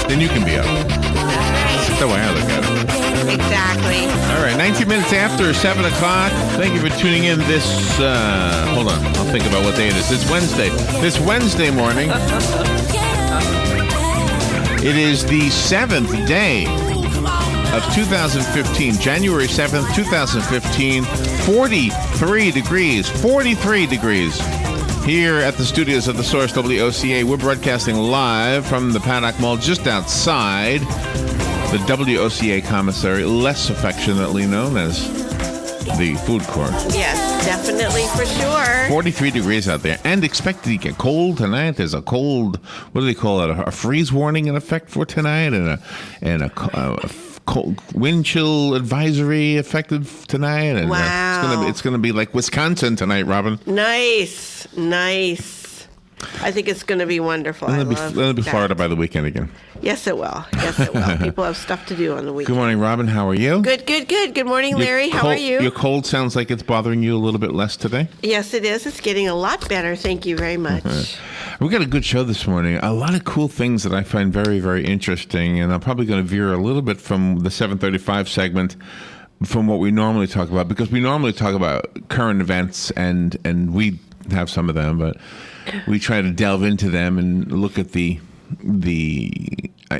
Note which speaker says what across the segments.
Speaker 1: then you can be up. That's the way I look at it.
Speaker 2: Exactly.
Speaker 1: All right, 19 minutes after 7 o'clock. Thank you for tuning in this, hold on, I'll think about what day it is. It's Wednesday. This Wednesday morning. It is the 7th day of 2015, January 7th, 2015, 43 degrees, 43 degrees. Here at the studios of the Source WOCA, we're broadcasting live from the Paddock Mall just outside the WOCA commissary, less affectionately known as the food court.
Speaker 2: Yes, definitely, for sure.
Speaker 1: 43 degrees out there, and expected to get cold tonight. There's a cold, what do they call it, a freeze warning in effect for tonight, and a cold wind chill advisory affected tonight. And
Speaker 2: wow.
Speaker 1: It's gonna be like Wisconsin tonight, Robin.
Speaker 2: Nice. I think it's going to be wonderful.
Speaker 1: It'll be Florida by the weekend again.
Speaker 2: Yes, it will. People have stuff to do on the weekend.
Speaker 1: Good morning, Robin. How are you?
Speaker 2: Good. Good morning, Larry. How are you?
Speaker 1: Your cold sounds like it's bothering you a little bit less today.
Speaker 2: Yes, it is. It's getting a lot better. Thank you very much.
Speaker 1: We got a good show this morning. A lot of cool things that I find very, very interesting. And I'm probably going to veer a little bit from the 7:35 segment from what we normally talk about, because we normally talk about current events, and we have some of them, but we try to delve into them and look at the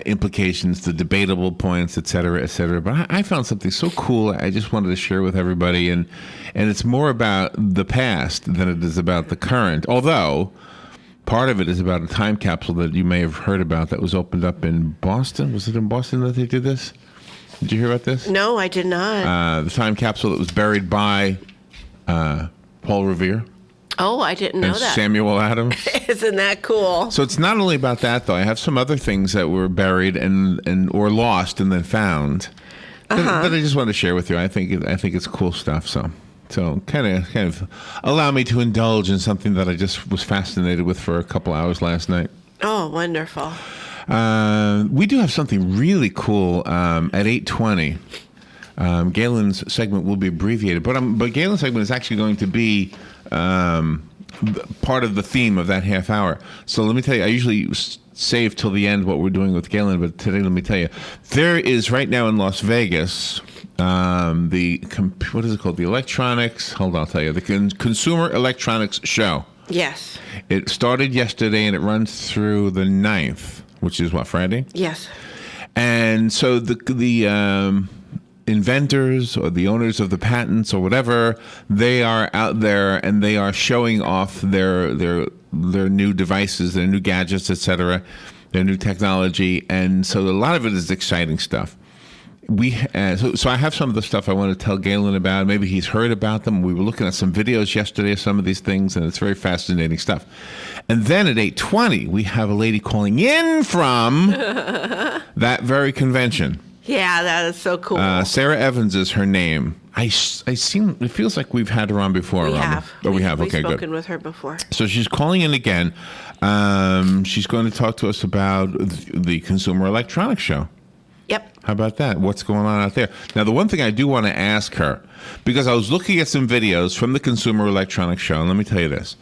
Speaker 1: implications, the debatable points, et cetera, et cetera. But I found something so cool I just wanted to share with everybody, and it's more about the past than it is about the current, although part of it is about a time capsule that you may have heard about that was opened up in Boston. Was it in Boston that they did this? Did you hear about this?
Speaker 2: No, I did not.
Speaker 1: The time capsule that was buried by Paul Revere.
Speaker 2: Oh, I didn't know
Speaker 1: and
Speaker 2: that.
Speaker 1: Samuel Adams.
Speaker 2: Isn't that cool?
Speaker 1: So it's not only about that, though. I have some other things that were buried and or lost and then found that I just want to share with you. I think it's cool stuff. So kind of allow me to indulge in something that I just was fascinated with for a couple hours last night.
Speaker 2: Oh, wonderful.
Speaker 1: We do have something really cool at 8:20. Galen's segment will be abbreviated, but Galen's segment is actually going to be part of the theme of that half hour. So let me tell you, I usually save till the end what we're doing with Galen, but today let me tell you, there is right now in Las Vegas what is it called? The electronics. Hold on, I'll tell you. The Consumer Electronics Show.
Speaker 2: Yes.
Speaker 1: It started yesterday and it runs through the 9th, which is what, Friday?
Speaker 2: Yes.
Speaker 1: And so the inventors or the owners of the patents or whatever, they are out there and they are showing off their new devices, their new gadgets, etc., their new technology, and so a lot of it is exciting stuff. So I have some of the stuff I want to tell Galen about. Maybe he's heard about them. We were looking at some videos yesterday of some of these things, and it's very fascinating stuff. And then at 8:20, we have a lady calling in from that very convention.
Speaker 2: Yeah, that is so cool.
Speaker 1: Sarah Evans is her name. I seem, it feels like we've had her on before.
Speaker 2: We
Speaker 1: Robin.
Speaker 2: have.
Speaker 1: Oh, we have.
Speaker 2: We've
Speaker 1: Okay,
Speaker 2: spoken
Speaker 1: good.
Speaker 2: with her before.
Speaker 1: So she's calling in again. She's going to talk to us about the Consumer Electronics Show.
Speaker 2: Yep.
Speaker 1: How about that? What's going on out there? Now, the one thing I do want to ask her, because I was looking at some videos from the Consumer Electronics Show, and let me tell you this.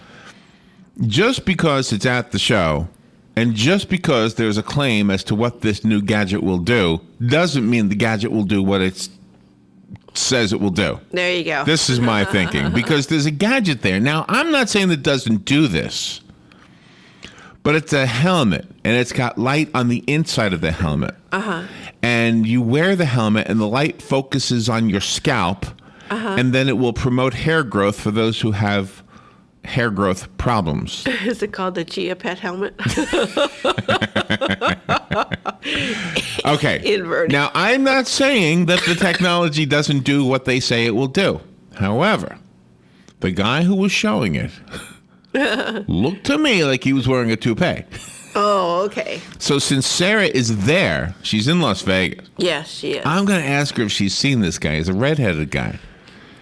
Speaker 1: Just because it's at the show, and just because there's a claim as to what this new gadget will do, doesn't mean the gadget will do what it says it will do.
Speaker 2: There you go.
Speaker 1: This is my thinking, because there's a gadget there. Now, I'm not saying it doesn't do this, but it's a helmet, and it's got light on the inside of the helmet. And you wear the helmet, and the light focuses on your scalp, and then it will promote hair growth for those who have hair growth problems.
Speaker 2: Is it called the Chia Pet helmet?
Speaker 1: Okay.
Speaker 2: Inverted.
Speaker 1: Now, I'm not saying that the technology doesn't do what they say it will do. However, the guy who was showing it looked to me like he was wearing a toupee.
Speaker 2: Oh, okay.
Speaker 1: So since Sarah is there, she's in Las Vegas.
Speaker 2: Yes, she is.
Speaker 1: I'm going to ask her if she's seen this guy. He's a redheaded guy.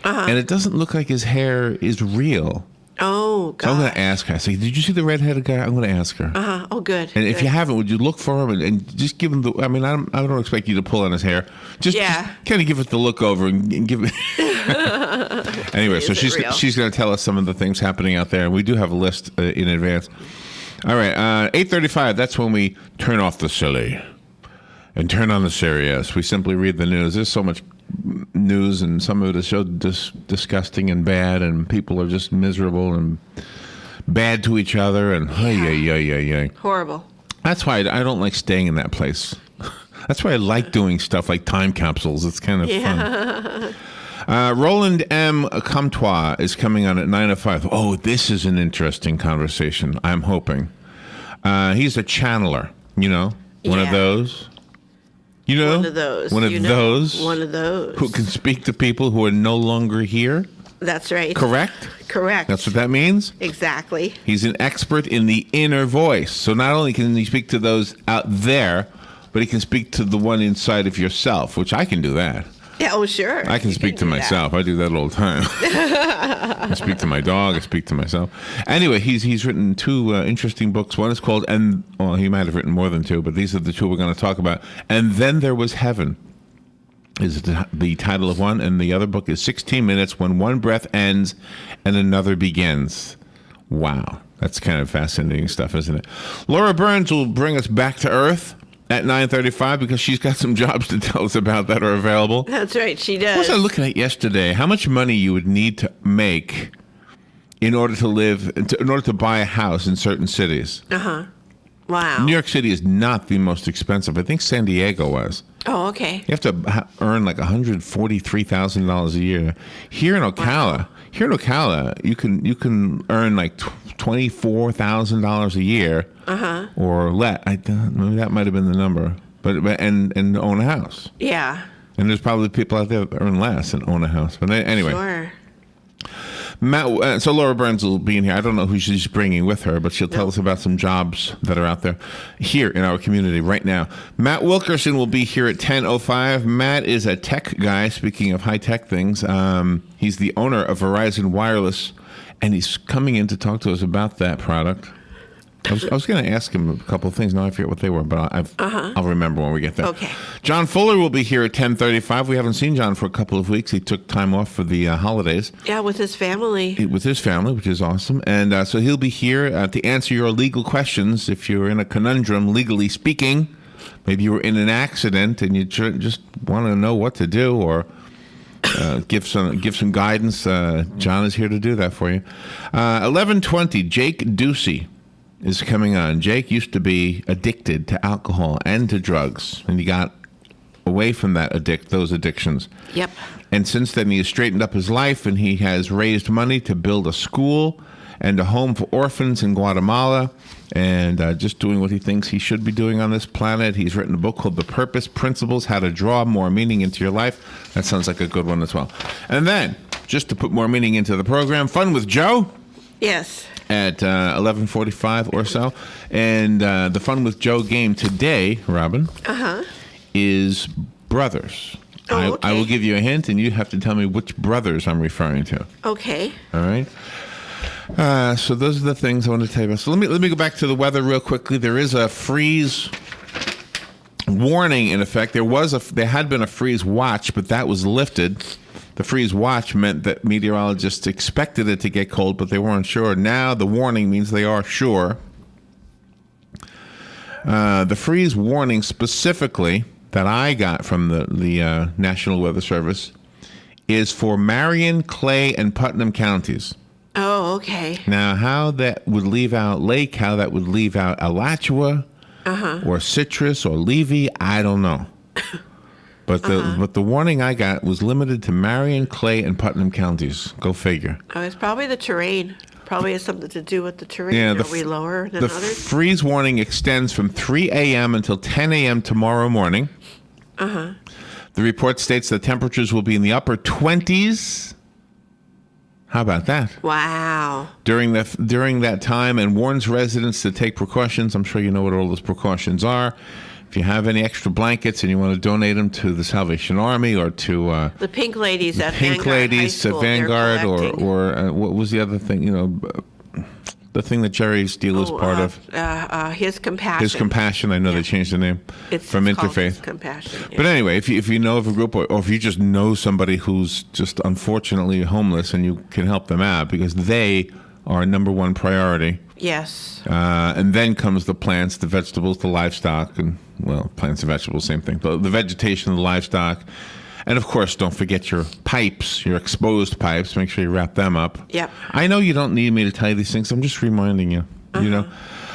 Speaker 1: And it doesn't look like his hair is real.
Speaker 2: Oh, God.
Speaker 1: So I'm going to ask her. I say, did you see the redheaded guy? I'm going to ask her.
Speaker 2: Oh, good.
Speaker 1: And if you haven't, would you look for him and just give him the... I mean, I don't expect you to pull on his hair. Just kind of give it the look over and give it... Anyway, so she's going to tell us some of the things happening out there. And we do have a list in advance. All right, 8:35, that's when we turn off the silly. and turn on the Sirius. We simply read the news. There's so much news, and some of it is so disgusting and bad, and people are just miserable and bad to each other, and
Speaker 2: Horrible.
Speaker 1: That's why I don't like staying in that place. That's why I like doing stuff like time capsules. It's kind of fun. Roland M. Comtois is coming on at 9:05. Oh, this is an interesting conversation, I'm hoping. He's a channeler, one of those.
Speaker 2: One of those.
Speaker 1: One of those.
Speaker 2: One of those.
Speaker 1: Who can speak to people who are no longer here.
Speaker 2: That's right.
Speaker 1: Correct?
Speaker 2: Correct.
Speaker 1: That's what that means?
Speaker 2: Exactly.
Speaker 1: He's an expert in the inner voice. So not only can he speak to those out there, but he can speak to the one inside of yourself, which I can do that.
Speaker 2: Yeah, oh, sure.
Speaker 1: I can speak to myself. I do that all the time. I speak to my dog. I speak to myself. Anyway, he's written two interesting books. One is called, he might have written more than two, but these are the two we're going to talk about. And Then There Was Heaven is the title of one, and the other book is 16 Minutes When One Breath Ends and Another Begins. Wow. That's kind of fascinating stuff, isn't it? Laura Burns will bring us back to earth at 9:35 because she's got some jobs to tell us about that are available.
Speaker 2: That's right, she does.
Speaker 1: What was I looking at yesterday? How much money you would need to make in order to in order to buy a house in certain cities.
Speaker 2: Wow.
Speaker 1: New York City is not the most expensive. I think San Diego was.
Speaker 2: Oh, okay.
Speaker 1: You have to earn like $143,000 a year. Here in Ocala, you can earn like $24,000 a year, or less. Maybe that might have been the number, but and own a house.
Speaker 2: Yeah.
Speaker 1: And there's probably people out there that earn less and own a house. But anyway.
Speaker 2: Sure.
Speaker 1: Matt, so Laura Burns will be in here. I don't know who she's bringing with her, but she'll tell us about some jobs that are out there here in our community right now. Matt Wilkerson will be here at 10:05. Matt is a tech guy, speaking of high-tech things. He's the owner of Verizon Wireless, and he's coming in to talk to us about that product. I was going to ask him a couple of things. Now I forget what they were, but I'll remember when we get there.
Speaker 2: Okay.
Speaker 1: John Fuller will be here at 10:35. We haven't seen John for a couple of weeks. He took time off for the holidays.
Speaker 2: Yeah, with his family.
Speaker 1: With his family, which is awesome. And so he'll be here to answer your legal questions. If you're in a conundrum, legally speaking, maybe you were in an accident and you just want to know what to do or give some guidance, John is here to do that for you. 11:20, Jake Ducey is coming on. Jake used to be addicted to alcohol and to drugs, and he got away from those addictions.
Speaker 2: Yep.
Speaker 1: And since then, he has straightened up his life, and he has raised money to build a school and a home for orphans in Guatemala, and just doing what he thinks he should be doing on this planet. He's written a book called The Purpose Principles, How to Draw More Meaning into Your Life. That sounds like a good one as well. And then, just to put more meaning into the program, Fun with Joe.
Speaker 2: Yes.
Speaker 1: At 11:45 or so. And the Fun with Joe game today, Robin, is brothers.
Speaker 2: Oh, okay.
Speaker 1: I will give you a hint, and you have to tell me which brothers I'm referring to.
Speaker 2: Okay.
Speaker 1: All right? So those are the things I want to tell you about. So let me go back to the weather real quickly. There is a freeze warning in effect. There had been a freeze watch, but that was lifted. The freeze watch meant that meteorologists expected it to get cold, but they weren't sure. Now the warning means they are sure. The freeze warning specifically that I got from the National Weather Service is for Marion, Clay, and Putnam counties.
Speaker 2: Oh, okay.
Speaker 1: Now, how that would leave out Lake, how that would leave out Alachua, or Citrus, or Levy, I don't know. But the warning I got was limited to Marion, Clay, and Putnam counties. Go figure.
Speaker 2: Oh, it's probably the terrain. Probably has something to do with the terrain.
Speaker 1: Yeah,
Speaker 2: Are we lower than
Speaker 1: the
Speaker 2: others?
Speaker 1: freeze warning extends from 3 a.m. until 10 a.m. tomorrow morning. The report states that temperatures will be in the upper 20s. How about that?
Speaker 2: Wow.
Speaker 1: During that time, and warns residents to take precautions. I'm sure you know what all those precautions are. If you have any extra blankets and you want to donate them to the Salvation Army or to
Speaker 2: the Pink Ladies at
Speaker 1: Pink
Speaker 2: Vanguard
Speaker 1: Ladies
Speaker 2: High School,
Speaker 1: to Vanguard,
Speaker 2: or
Speaker 1: or what was the other thing? The thing that Jerry Steele is part of.
Speaker 2: His Compassion.
Speaker 1: His Compassion. I know they changed the name from
Speaker 2: it's called
Speaker 1: Interfaith.
Speaker 2: His Compassion. Yeah.
Speaker 1: But anyway, if you know of a group, or if you just know somebody who's just unfortunately homeless, and you can help them out, because they are number one priority.
Speaker 2: Yes.
Speaker 1: And then comes the plants, the vegetables, the livestock, and, well, plants and vegetables, same thing. The vegetation, the livestock. And, of course, don't forget your pipes, your exposed pipes. Make sure you wrap them up.
Speaker 2: Yep.
Speaker 1: I know you don't need me to tell you these things. I'm just reminding you, you know.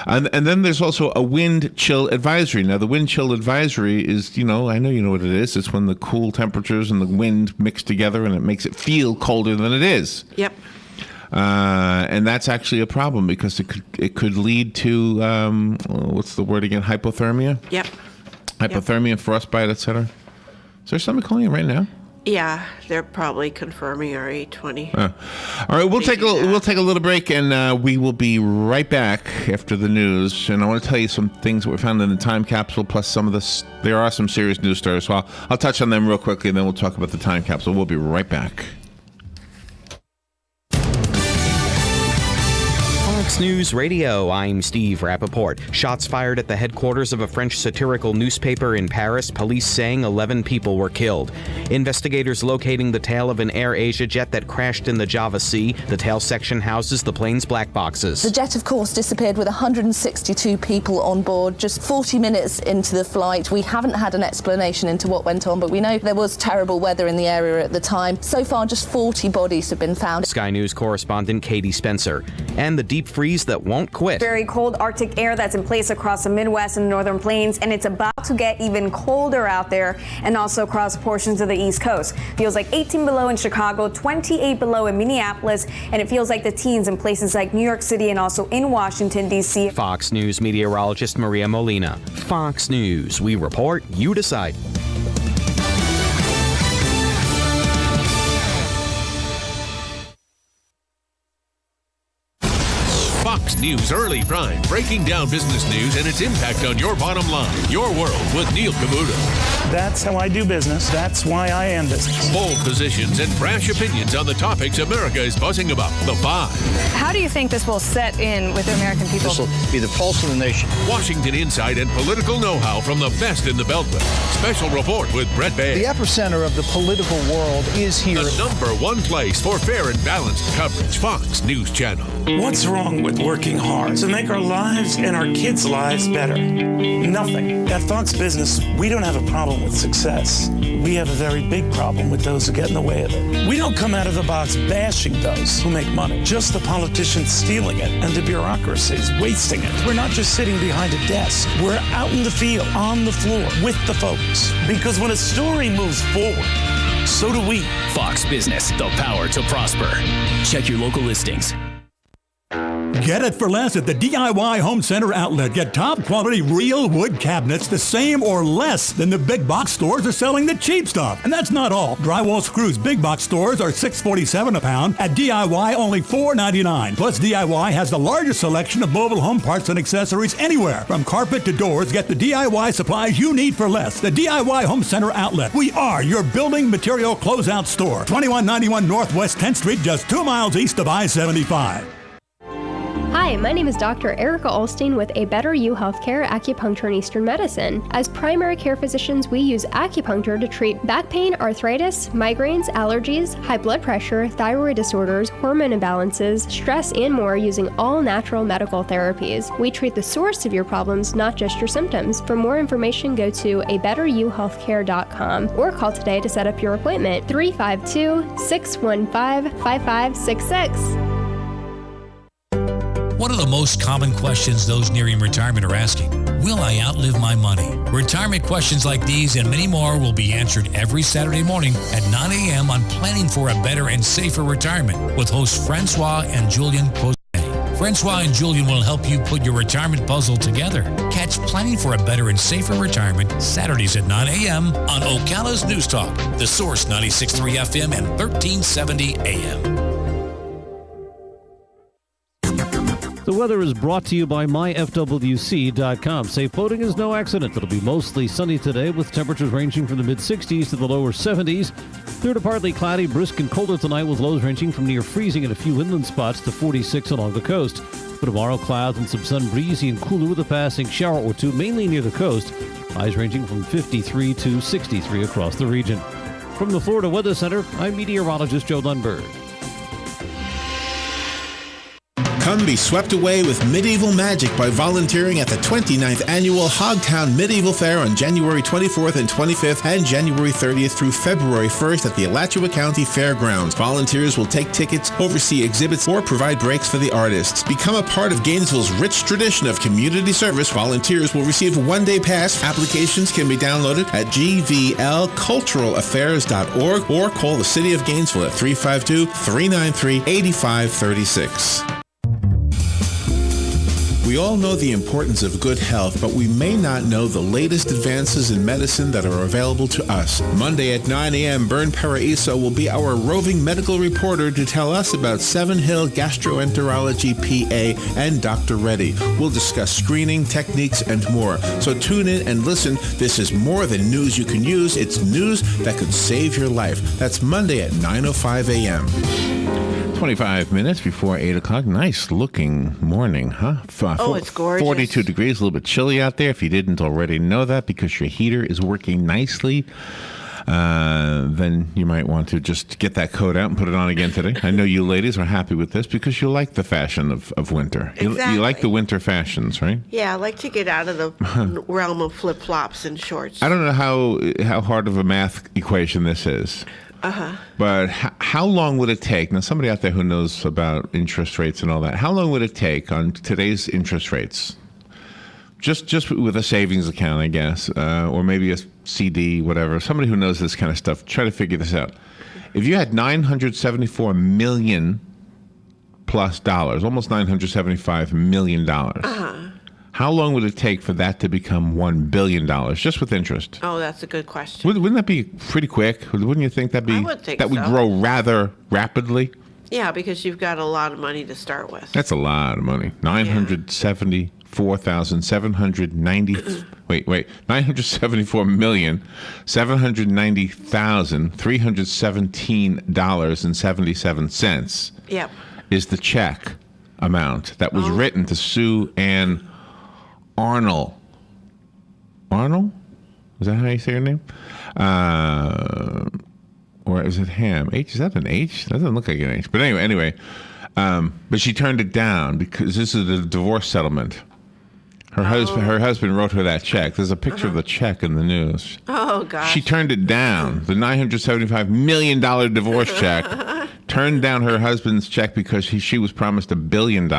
Speaker 1: And then there's also a wind chill advisory. Now, the wind chill advisory is, I know you know what it is. It's when the cool temperatures and the wind mix together and it makes it feel colder than it is.
Speaker 2: Yep.
Speaker 1: And that's actually a problem because it could lead to, what's the word again, hypothermia?
Speaker 2: Yep.
Speaker 1: Hypothermia, frostbite, etc. Is there somebody calling you right now?
Speaker 2: Yeah, they're probably confirming our 820.
Speaker 1: All right, we'll take a little break, and we will be right back after the news. And I want to tell you some things that we found in the time capsule, plus some of this. There are some serious news stories. So I'll touch on them real quickly, and then we'll talk about the time capsule. We'll be right back.
Speaker 3: Fox News Radio, I'm Steve Rappaport. Shots fired at the headquarters of a French satirical newspaper in Paris, police saying 11 people were killed. Investigators locating the tail of an AirAsia jet that crashed in the Java Sea. The tail section houses the plane's black boxes.
Speaker 4: The jet, of course, disappeared with 162 people on board. Just 40 minutes into the flight, we haven't had an explanation into what went on, but we know there was terrible weather in the area at the time. So far, just 40 bodies have been found.
Speaker 3: Sky News correspondent Katie Spencer. And the deep freeze that won't quit.
Speaker 5: Very cold Arctic air that's in place across the Midwest and northern plains, and it's about to get even colder out there and also across portions of the East Coast. Feels like 18 below in Chicago, 28 below in Minneapolis, and it feels like the teens in places like New York City and also in Washington, D.C.
Speaker 3: Fox News meteorologist Maria Molina. Fox News. We report, you decide.
Speaker 6: Fox News Early Prime, breaking down business news and its impact on your bottom line. Your World with Neil Cavuto.
Speaker 7: That's how I do business. That's why I am business.
Speaker 6: Bold positions and brash opinions on the topics America is buzzing about. The Five.
Speaker 8: How do you think this will set in with the American people?
Speaker 9: This will be the pulse of the nation.
Speaker 6: Washington insight and political know-how from the best in the Beltway. Special report with Brett Baer.
Speaker 9: The epicenter of the political world is here.
Speaker 6: The number one place for fair and balanced coverage. Fox News Channel.
Speaker 7: What's wrong with working hard to make our lives and our kids' lives better? Nothing. At Fox Business, we don't have a problem with success. We have a very big problem with those who get in the way of it. We don't come out of the box bashing those who make money, just the politicians stealing it and the bureaucracies wasting it. We're not just sitting behind a desk. We're out in the field, on the floor, with the folks. Because when a story moves forward, so do we.
Speaker 10: Fox Business, the power to prosper. Check your local listings.
Speaker 11: Get it for less at the DIY Home Center outlet. Get top quality real wood cabinets the same or less than the big box stores are selling the cheap stuff. And that's not all. Drywall screws big box stores are $6.47 a pound. At DIY, only $4.99. Plus, DIY has the largest selection of mobile home parts and accessories anywhere. From carpet to doors, get the DIY supplies you need for less. The DIY Home Center outlet. We are your building material closeout store. 2191 Northwest 10th Street, just 2 miles east of I-75.
Speaker 12: Hi, my name is Dr. Erica Olstein with A Better You Healthcare Acupuncture and Eastern Medicine. As primary care physicians, we use acupuncture to treat back pain, arthritis, migraines, allergies, high blood pressure, thyroid disorders, hormone imbalances, stress, and more using all natural medical therapies. We treat the source of your problems, not just your symptoms. For more information, go to abetteryouhealthcare.com or call today to set up your appointment. 352-615-5566.
Speaker 13: What are the most common questions those nearing retirement are asking? Will I outlive my money? Retirement questions like these and many more will be answered every Saturday morning at 9 a.m. on Planning for a Better and Safer Retirement with hosts Francois and Julian Posey. Francois and Julian will help you put your retirement puzzle together. Catch Planning for a Better and Safer Retirement Saturdays at 9 a.m. on Ocala's News Talk, The Source 96.3 FM and 1370 AM.
Speaker 14: The weather is brought to you by myfwc.com. Safe boating is no accident. It'll be mostly sunny today with temperatures ranging from the mid-60s to the lower 70s. Clear to partly cloudy, brisk and colder tonight with lows ranging from near freezing in a few inland spots to 46 along the coast. For tomorrow, clouds and some sun, breezy and cooler with a passing shower or two, mainly near the coast. Highs ranging from 53 to 63 across the region. From the Florida Weather Center, I'm meteorologist Joe Lundberg.
Speaker 1: Come be swept away with medieval magic by volunteering at the 29th Annual Hogtown Medieval Fair on January 24th and 25th and January 30th through February 1st at the Alachua County Fairgrounds. Volunteers will take tickets, oversee exhibits, or provide breaks for the artists. Become a part of Gainesville's rich tradition of community service. Volunteers will receive a one-day pass. Applications can be downloaded at gvlculturalaffairs.org or call the City of Gainesville at 352-393-8536. We all know the importance of good health, but we may not know the latest advances in medicine that are available to us. Monday at 9 a.m., Bern Paraiso will be our roving medical reporter to tell us about Seven Hill Gastroenterology PA and Dr. Reddy. We'll discuss screening, techniques, and more. So tune in and listen. This is more than news you can use. It's news that could save your life. That's Monday at 9:05 a.m. 25 minutes before 8 o'clock. Nice looking morning, huh?
Speaker 2: It's gorgeous.
Speaker 1: 42 degrees, a little bit chilly out there. If you didn't already know that, because your heater is working nicely, then you might want to just get that coat out and put it on again today. I know you ladies are happy with this because you like the fashion of winter.
Speaker 2: Exactly.
Speaker 1: You like the winter fashions, right?
Speaker 2: Yeah, I like to get out of the realm of flip-flops and shorts.
Speaker 1: I don't know how hard of a math equation this is.
Speaker 2: Uh-huh.
Speaker 1: But how long would it take? Now, somebody out there who knows about interest rates and all that, how long would it take on today's interest rates? Just with a savings account, I guess, or maybe a CD, whatever. Somebody who knows this kind of stuff, try to figure this out. If you had $974 million plus dollars, almost $975 million, how long would it take for that to become $1 billion, just with interest?
Speaker 2: Oh, that's a good question.
Speaker 1: Wouldn't that be pretty quick? Wouldn't you think
Speaker 2: I would think
Speaker 1: that would grow rather rapidly?
Speaker 2: Yeah, because you've got a lot of money to start with.
Speaker 1: That's a lot of money.
Speaker 2: 974,390,317.77. Yep.
Speaker 1: Is the check amount that was written to Sue Ann Arnold. Arnold? Is that how you say her name? Or is it Ham? H? Is that an H? That doesn't look like an H. But anyway. But she turned it down because this is a divorce settlement. Her husband wrote her that check. There's a picture of the check in the news.
Speaker 2: Oh, gosh.
Speaker 1: She turned it down. The $975 million divorce check. Turned down her husband's check because she was promised $1 billion.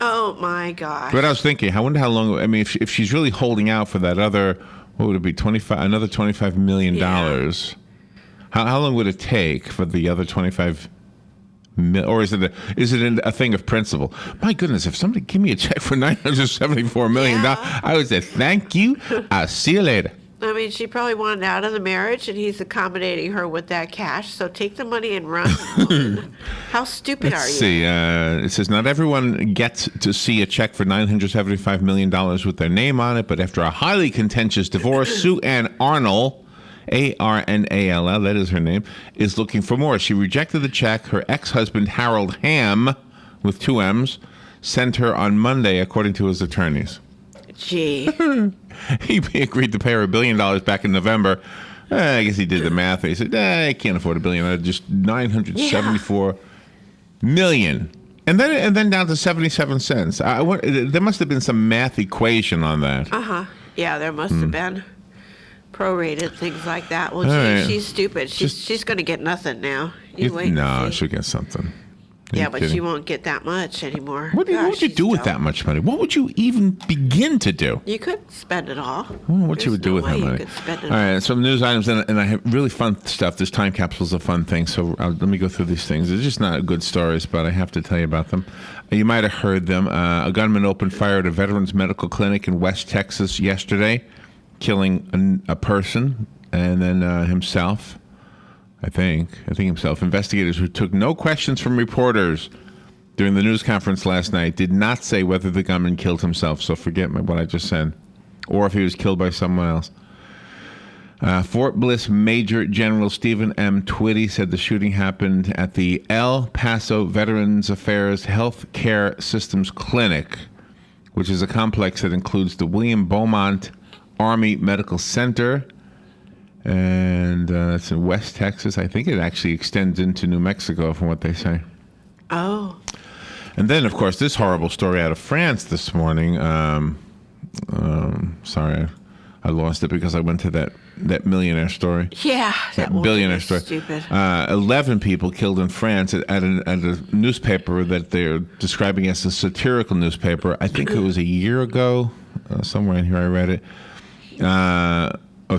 Speaker 2: Oh, my gosh.
Speaker 1: But I was thinking, I wonder how long, I mean, if she's really holding out for that other, what would it be, another $25 million, how long would it take for the other 25 million, or is it a thing of principle? My goodness, if somebody give me a check for $974 million, I would say, thank you, I'll see you later.
Speaker 2: I mean, she probably wanted out of the marriage, and he's accommodating her with that cash. So take the money and run. How stupid are you?
Speaker 1: Let's see. It says, not everyone gets to see a check for $975 million with their name on it, but after a highly contentious divorce, Sue Ann Arnold, Arnall, that is her name, is looking for more. She rejected the check her ex-husband, Harold Ham, with 2 M's, sent her on Monday, according to his attorneys.
Speaker 2: Gee.
Speaker 1: He agreed to pay her $1 billion back in November. I guess he did the math. He said, I can't afford $1 billion. Just $974 million. And then down to 77 cents. There must have been some math equation on that.
Speaker 2: Uh-huh. Yeah, there must have been. Prorated, things like that. Well, she's stupid. She's going to get nothing now. You wait.
Speaker 1: No, she'll get something.
Speaker 2: Yeah, but she won't get that much anymore.
Speaker 1: What would you do with that much money? What would you even begin to do?
Speaker 2: You could spend it all.
Speaker 1: What you would do with that money? All right, some news items, and I have really fun stuff. This time capsule is a fun thing, so let me go through these things. They're just not good stories, but I have to tell you about them. You might have heard them. A gunman opened fire at a veterans medical clinic in West Texas yesterday, killing a person and then himself. I think himself. Investigators who took no questions from reporters during the news conference last night did not say whether the gunman killed himself, so forget what I just said, or if he was killed by someone else. Fort Bliss Major General Stephen M. Twitty said the shooting happened at the El Paso Veterans Affairs Health Care Systems Clinic, which is a complex that includes the William Beaumont Army Medical Center, and it's in West Texas. I think it actually extends into New Mexico, from what they say.
Speaker 2: Oh.
Speaker 1: And then, of course, this horrible story out of France this morning. Sorry, I lost it because I went to that millionaire story.
Speaker 2: Yeah,
Speaker 1: that billionaire story.
Speaker 2: Stupid.
Speaker 1: 11 people killed in France at a newspaper that they're describing as a satirical newspaper. I think it was a year ago. Somewhere in here I read it.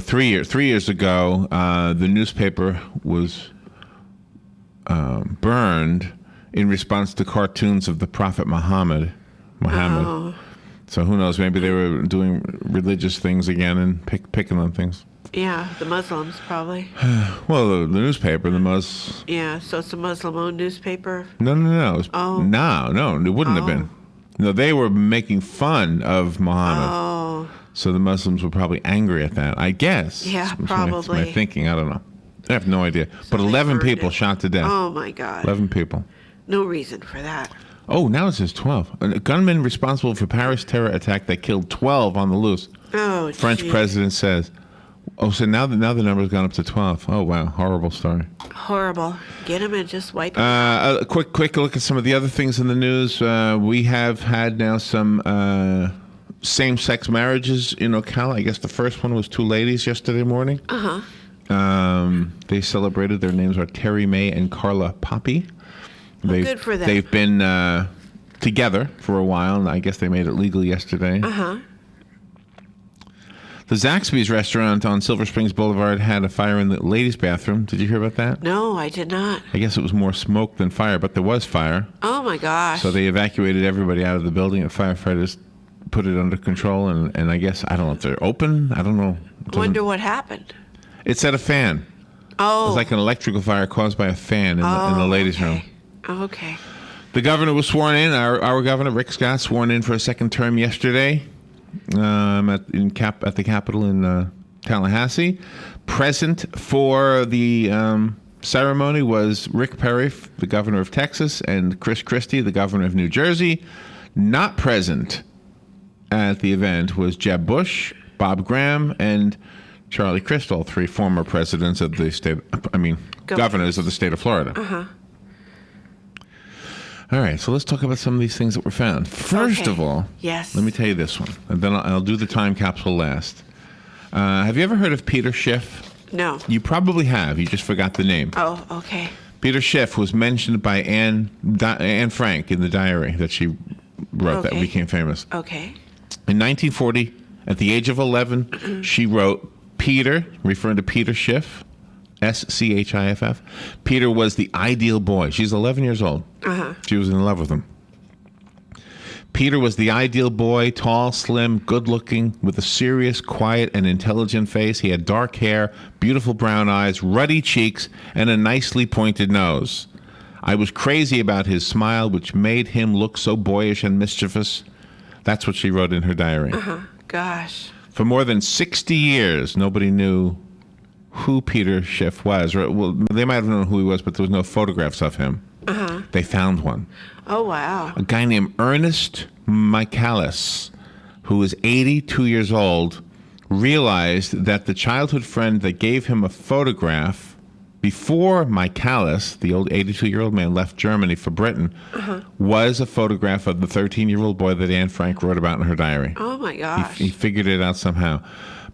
Speaker 1: 3 years ago, the newspaper was burned in response to cartoons of the Prophet Muhammad.
Speaker 2: Oh.
Speaker 1: So who knows? Maybe they were doing religious things again and picking on things.
Speaker 2: Yeah, the Muslims probably.
Speaker 1: Well, the newspaper,
Speaker 2: Yeah, so it's a Muslim-owned newspaper.
Speaker 1: No. It was, No, it wouldn't have been. No, they were making fun of Muhammad.
Speaker 2: Oh.
Speaker 1: So the Muslims were probably angry at that, I guess.
Speaker 2: Yeah,
Speaker 1: That's
Speaker 2: probably.
Speaker 1: my thinking. I don't know. I have no idea. But 11 people shot to death.
Speaker 2: Oh, my God.
Speaker 1: 11 people.
Speaker 2: No reason for that.
Speaker 1: Oh, now it says 12. A gunman responsible for Paris terror attack that killed 12 on the loose.
Speaker 2: Oh,
Speaker 1: French president says. Oh, so now the number's gone up to 12. Oh, wow. Horrible story.
Speaker 2: Horrible. Get him and just wipe him.
Speaker 1: A quick look at some of the other things in the news. We have had now some same-sex marriages in Ocala. I guess the first one was two ladies yesterday morning. They celebrated. Their names are Terry May and Carla Poppy.
Speaker 2: Good for them.
Speaker 1: They've been together for a while, and I guess they made it legal yesterday. The Zaxby's restaurant on Silver Springs Boulevard had a fire in the ladies' bathroom. Did you hear about that?
Speaker 2: No, I did not.
Speaker 1: I guess it was more smoke than fire, but there was fire.
Speaker 2: Oh, my gosh.
Speaker 1: So they evacuated everybody out of the building, and firefighters put it under control, and I guess, I don't know if they're open. I don't know.
Speaker 2: Wonder what happened.
Speaker 1: It said a fan.
Speaker 2: Oh.
Speaker 1: It was like an electrical fire caused by a fan in the ladies' room.
Speaker 2: Okay.
Speaker 1: The governor was sworn in. Our governor, Rick Scott, sworn in for a second term yesterday at the Capitol in Tallahassee. Present for the ceremony was Rick Perry, the governor of Texas, and Chris Christie, the governor of New Jersey. Not present at the event was Jeb Bush, Bob Graham, and Charlie Crystal, three former presidents of the state. Governors of the state of Florida. All right, so let's talk about some of these things that were found. First of all,
Speaker 2: yes.
Speaker 1: Let me tell you this one, and then I'll do the time capsule last. Have you ever heard of Peter Schiff?
Speaker 2: No.
Speaker 1: You probably have. You just forgot the name.
Speaker 2: Oh, okay.
Speaker 1: Peter Schiff was mentioned by Anne Frank in the diary that she wrote that became famous.
Speaker 2: Okay.
Speaker 1: In 1940, at the age of 11, she wrote Peter, referring to Peter Schiff, Schiff. Peter was the ideal boy. She's 11 years old. She was in love with him. Peter was the ideal boy, tall, slim, good-looking, with a serious, quiet, and intelligent face. He had dark hair, beautiful brown eyes, ruddy cheeks, and a nicely pointed nose. I was crazy about his smile, which made him look so boyish and mischievous. That's what she wrote in her diary.
Speaker 2: Gosh.
Speaker 1: For more than 60 years, nobody knew who Peter Schiff was. Well, they might have known who he was, but there was no photographs of him. They found one.
Speaker 2: Oh, wow.
Speaker 1: A guy named Ernest Michaelis, who was 82 years old, realized that the childhood friend that gave him a photograph before Michaelis, the old 82-year-old man, left Germany for Britain, was a photograph of the 13-year-old boy that Anne Frank wrote about in her diary.
Speaker 2: Oh, my gosh.
Speaker 1: He figured it out somehow.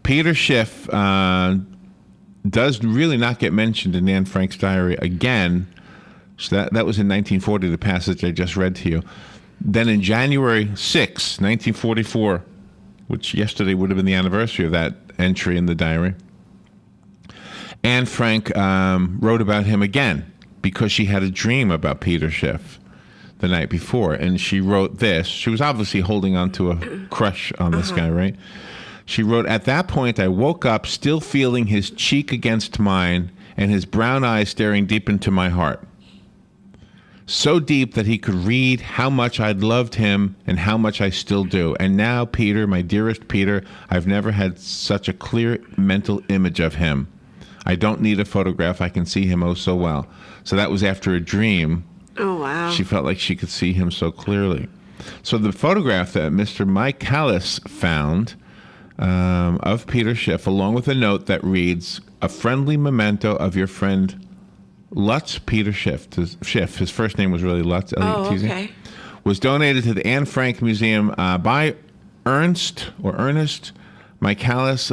Speaker 1: Peter Schiff does really not get mentioned in Anne Frank's diary again. So that was in 1940, the passage I just read to you. Then in January 6, 1944, which yesterday would have been the anniversary of that entry in the diary, Anne Frank wrote about him again because she had a dream about Peter Schiff the night before. And she wrote this. She was obviously holding on to a crush on this guy, right? She wrote, "At that point, I woke up still feeling his cheek against mine and his brown eyes staring deep into my heart. So deep that he could read how much I'd loved him and how much I still do. And now, Peter, my dearest Peter, I've never had such a clear mental image of him. I don't need a photograph. I can see him oh so well." So that was after a dream.
Speaker 2: Oh, wow.
Speaker 1: She felt like she could see him so clearly. So the photograph that Mr. Mike Callis found of Peter Schiff, along with a note that reads, "A friendly memento of your friend Lutz Peter Schiff." His first name was really Lutz.
Speaker 2: Oh, okay.
Speaker 1: was donated to the Anne Frank Museum by Ernest Michaelis.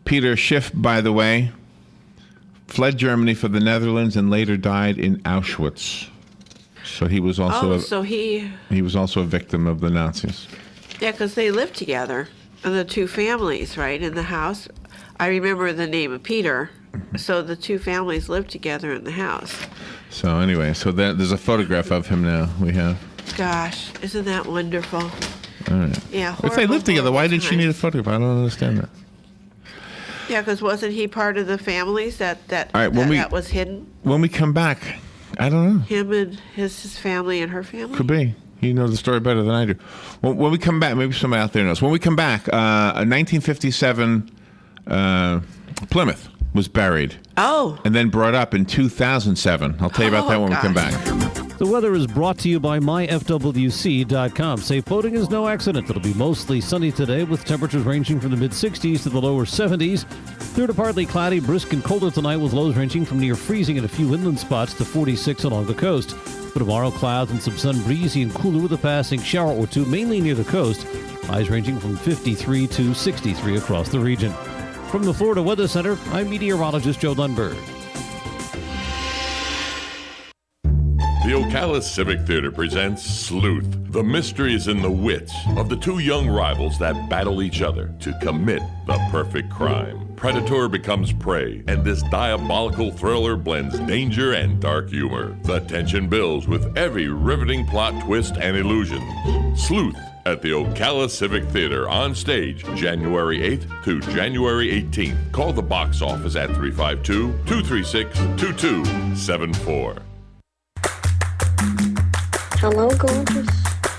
Speaker 1: Peter Schiff, by the way, fled Germany for the Netherlands and later died in Auschwitz. So he was also he was also a victim of the Nazis.
Speaker 2: Yeah, because they lived together, the two families, right, in the house. I remember the name of Peter. So the two families lived together in the house.
Speaker 1: So anyway, there's a photograph of him now. We have.
Speaker 2: Gosh, isn't that wonderful?
Speaker 1: All right.
Speaker 2: Yeah.
Speaker 1: If they lived together, why did she need a photograph? I don't understand that.
Speaker 2: Yeah, because wasn't he part of the families that was hidden?
Speaker 1: When we come back, I don't know.
Speaker 2: Him and his family and her family?
Speaker 1: Could be. You know the story better than I do. When we come back, maybe somebody out there knows. When we come back, a 1957 Plymouth was buried.
Speaker 2: Oh.
Speaker 1: And then brought up in 2007. I'll tell you about that when we come back.
Speaker 14: The weather is brought to you by myfwc.com. Safe boating is no accident. It'll be mostly sunny today with temperatures ranging from the mid-60s to the lower 70s. Clear to partly cloudy, brisk and colder tonight with lows ranging from near freezing in a few inland spots to 46 along the coast. For tomorrow, clouds and some sun, breezy and cooler with a passing shower or two, mainly near the coast. Highs ranging from 53 to 63 across the region. From the Florida Weather Center, I'm meteorologist Joe Lundberg.
Speaker 15: The Ocala Civic Theater presents Sleuth. The mystery is in the wits of the two young rivals that battle each other to commit the perfect crime. Predator becomes prey, and this diabolical thriller blends danger and dark humor. The tension builds with every riveting plot twist and illusion. Sleuth at the Ocala Civic Theater on stage January 8th to January 18th. Call the box office at 352-236-2274.
Speaker 16: Hello, gorgeous.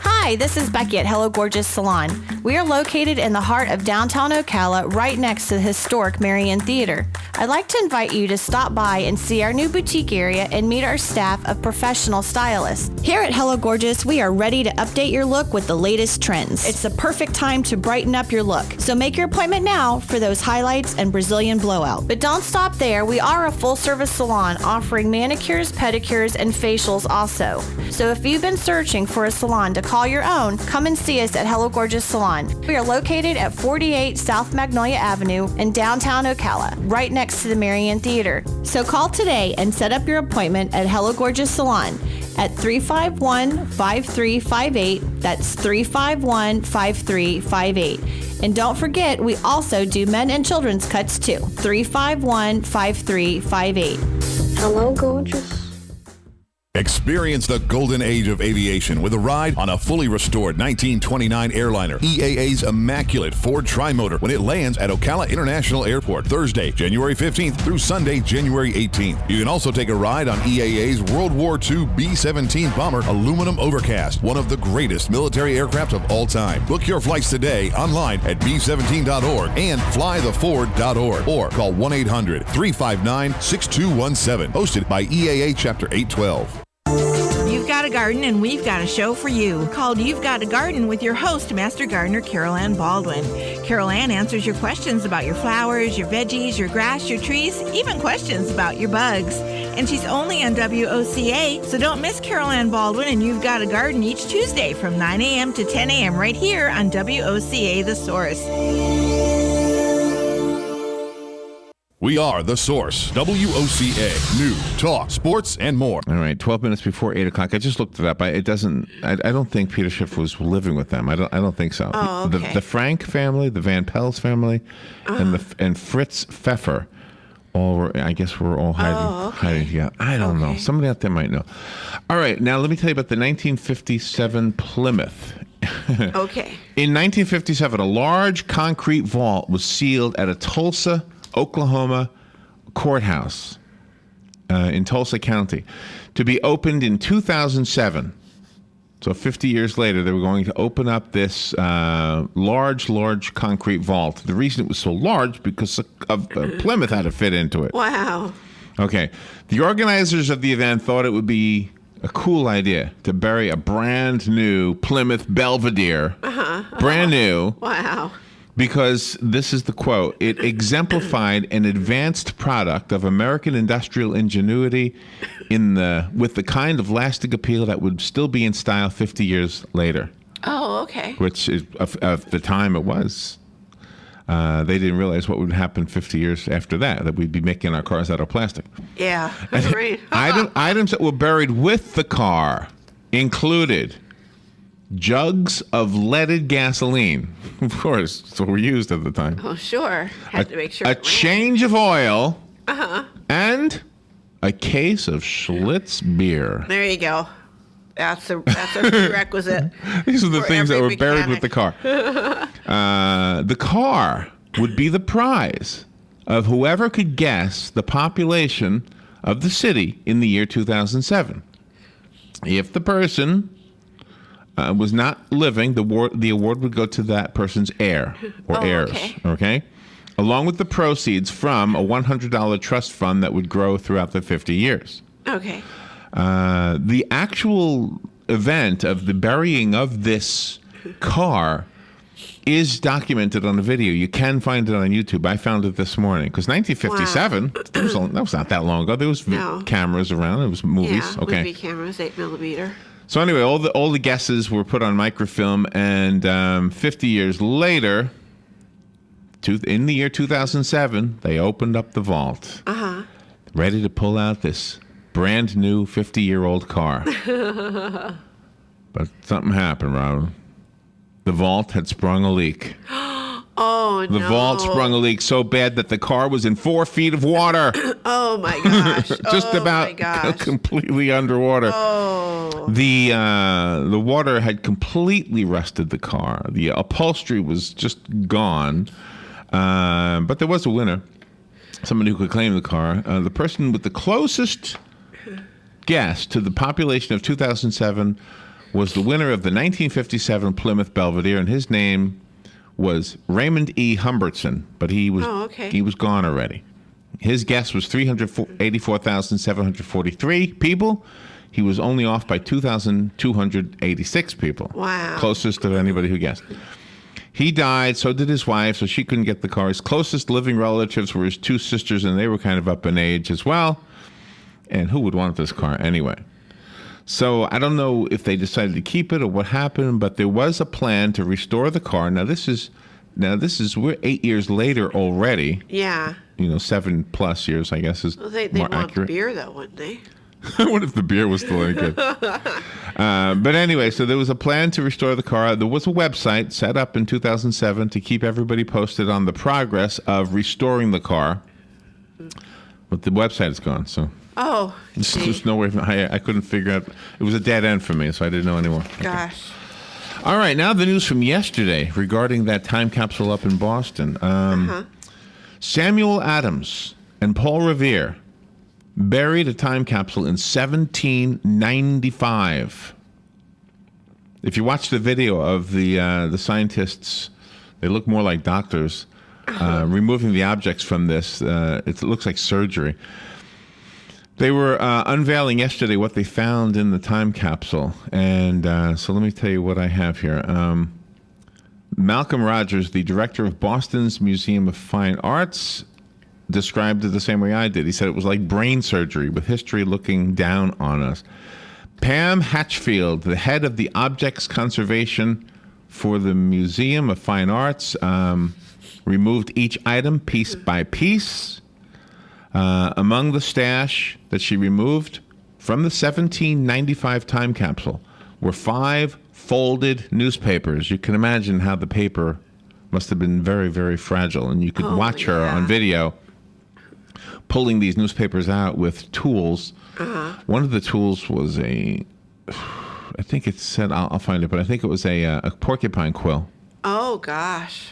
Speaker 16: Hi, this is Becky at Hello Gorgeous Salon. We are located in the heart of downtown Ocala, right next to the historic Marion Theater. I'd like to invite you to stop by and see our new boutique area and meet our staff of professional stylists. Here at Hello Gorgeous, we are ready to update your look with the latest trends. It's the perfect time to brighten up your look, so make your appointment now for those highlights and Brazilian blowout. But don't stop there. We are a full-service salon offering manicures, pedicures, and facials also. So if you've been searching for a salon to call your own, come and see us at Hello Gorgeous Salon. We are located at 48 South Magnolia Avenue in downtown Ocala, right next to the Marion Theater. So call today and set up your appointment at Hello Gorgeous Salon at 351-5358. That's 351-5358. And don't forget, we also do men and children's cuts too. 351-5358.
Speaker 17: Hello, gorgeous. Experience the golden age of aviation with a ride on a fully restored 1929 airliner, EAA's immaculate Ford Tri-Motor, when it lands at Ocala International Airport Thursday, January 15th through Sunday, January 18th. You can also take a ride on EAA's World War II B-17 bomber Aluminum Overcast, one of the greatest military aircraft of all time. Book your flights today online at b17.org and flytheford.org or call 1-800-359-6217. Hosted by EAA Chapter 812.
Speaker 18: You've got a garden and we've got a show for you called You've Got a Garden with your host, Master Gardener Carol Ann Baldwin. Carol Ann answers your questions about your flowers, your veggies, your grass, your trees, even questions about your bugs. And she's only on WOCA, so don't miss Carol Ann Baldwin and You've Got a Garden each Tuesday from 9 a.m. to 10 a.m. right here on WOCA The Source.
Speaker 17: We are The Source, WOCA, news, talk, sports, and more.
Speaker 1: All right, 12 minutes before 8 o'clock. I just looked it up. I don't think Peter Schiff was living with them. I don't think so.
Speaker 2: Oh, okay.
Speaker 1: The Frank family, the Van Pels family, and Fritz Pfeffer, were all hiding.
Speaker 2: Oh, okay.
Speaker 1: Hiding together. I don't know. Somebody out there might know. All right, now let me tell you about the 1957 Plymouth.
Speaker 2: Okay.
Speaker 1: In 1957, a large concrete vault was sealed at a Tulsa, Oklahoma courthouse in Tulsa County to be opened in 2007. So 50 years later, they were going to open up this large concrete vault. The reason it was so large because of Plymouth had to fit into it.
Speaker 2: Wow.
Speaker 1: Okay. The organizers of the event thought it would be a cool idea to bury a brand new Plymouth Belvedere. Brand new.
Speaker 2: Wow.
Speaker 1: because this is the quote. It exemplified an advanced product of American industrial ingenuity with the kind of lasting appeal that would still be in style 50 years later.
Speaker 2: Oh, okay.
Speaker 1: Which is, of the time it was. They didn't realize what would happen 50 years after that we'd be making our cars out of plastic.
Speaker 2: Yeah. Right.
Speaker 1: Items that were buried with the car included jugs of leaded gasoline, of course, so were used at the time.
Speaker 2: Oh, sure. Had to make sure.
Speaker 1: A change of oil.
Speaker 2: Uh-huh.
Speaker 1: And a case of Schlitz beer.
Speaker 2: There you go. That's a prerequisite.
Speaker 1: These are the things that were
Speaker 2: mechanic.
Speaker 1: buried with the car. The car would be the prize of whoever could guess the population of the city in the year 2007. If the person was not living, the award would go to that person's heir or heirs. Okay? Along with the proceeds from a $100 trust fund that would grow throughout the 50 years.
Speaker 2: Okay.
Speaker 1: The actual event of the burying of this car is documented on a video. You can find it on YouTube. I found it this morning because 1957. Wow. That was not that long ago. There was cameras around. It was movies.
Speaker 2: Yeah,
Speaker 1: okay.
Speaker 2: movie cameras, 8mm.
Speaker 1: So anyway, all the guesses were put on microfilm, and 50 years later, in the year 2007, they opened up the vault, ready to pull out this brand new 50-year-old car. But something happened, Robin. The vault had sprung a leak.
Speaker 2: Oh, no.
Speaker 1: The vault sprung a leak so bad that the car was in 4 feet of water.
Speaker 2: Oh, my gosh.
Speaker 1: Just about completely underwater.
Speaker 2: Oh.
Speaker 1: The water had completely rusted the car. The upholstery was just gone. But there was a winner. Someone who could claim the car. The person with the closest guess to the population of 2007 was the winner of the 1957 Plymouth Belvedere, and his name was Raymond E. Humbertson, but he was gone already. His guess was 384,743 people. He was only off by 2,286 people.
Speaker 2: Wow.
Speaker 1: Closest of anybody who guessed. He died, so did his wife, so she couldn't get the car. His closest living relatives were his 2 sisters, and they were kind of up in age as well. And who would want this car anyway? So I don't know if they decided to keep it or what happened, but there was a plan to restore the car. Now this is we're 8 years later already.
Speaker 2: Yeah.
Speaker 1: 7+ years, I guess, is
Speaker 2: well, they'd
Speaker 1: more
Speaker 2: want
Speaker 1: accurate.
Speaker 2: beer, though, wouldn't they?
Speaker 1: What if the beer was still any good? But anyway, so there was a plan to restore the car. There was a website set up in 2007 to keep everybody posted on the progress of restoring the car. But the website is gone, so...
Speaker 2: Oh,
Speaker 1: there's no way. I couldn't figure out. It was a dead end for me, so I didn't know anymore.
Speaker 2: Gosh.
Speaker 1: Okay. All right, now the news from yesterday regarding that time capsule up in Boston. Samuel Adams and Paul Revere buried a time capsule in 1795. If you watch the video of the scientists, they look more like doctors removing the objects from this. It looks like surgery. They were unveiling yesterday what they found in the time capsule. And so let me tell you what I have here. Malcolm Rogers, the director of Boston's Museum of Fine Arts, described it the same way I did. He said it was like brain surgery with history looking down on us. Pam Hatchfield, the head of the objects conservation for the Museum of Fine Arts, removed each item piece by piece. Among the stash that she removed from the 1795 time capsule were 5 folded newspapers. You can imagine how the paper must have been very, very fragile. And you could watch her on video pulling these newspapers out with tools. One of the tools was I think it said, I'll find it, but I think it was a porcupine quill.
Speaker 2: Oh, gosh.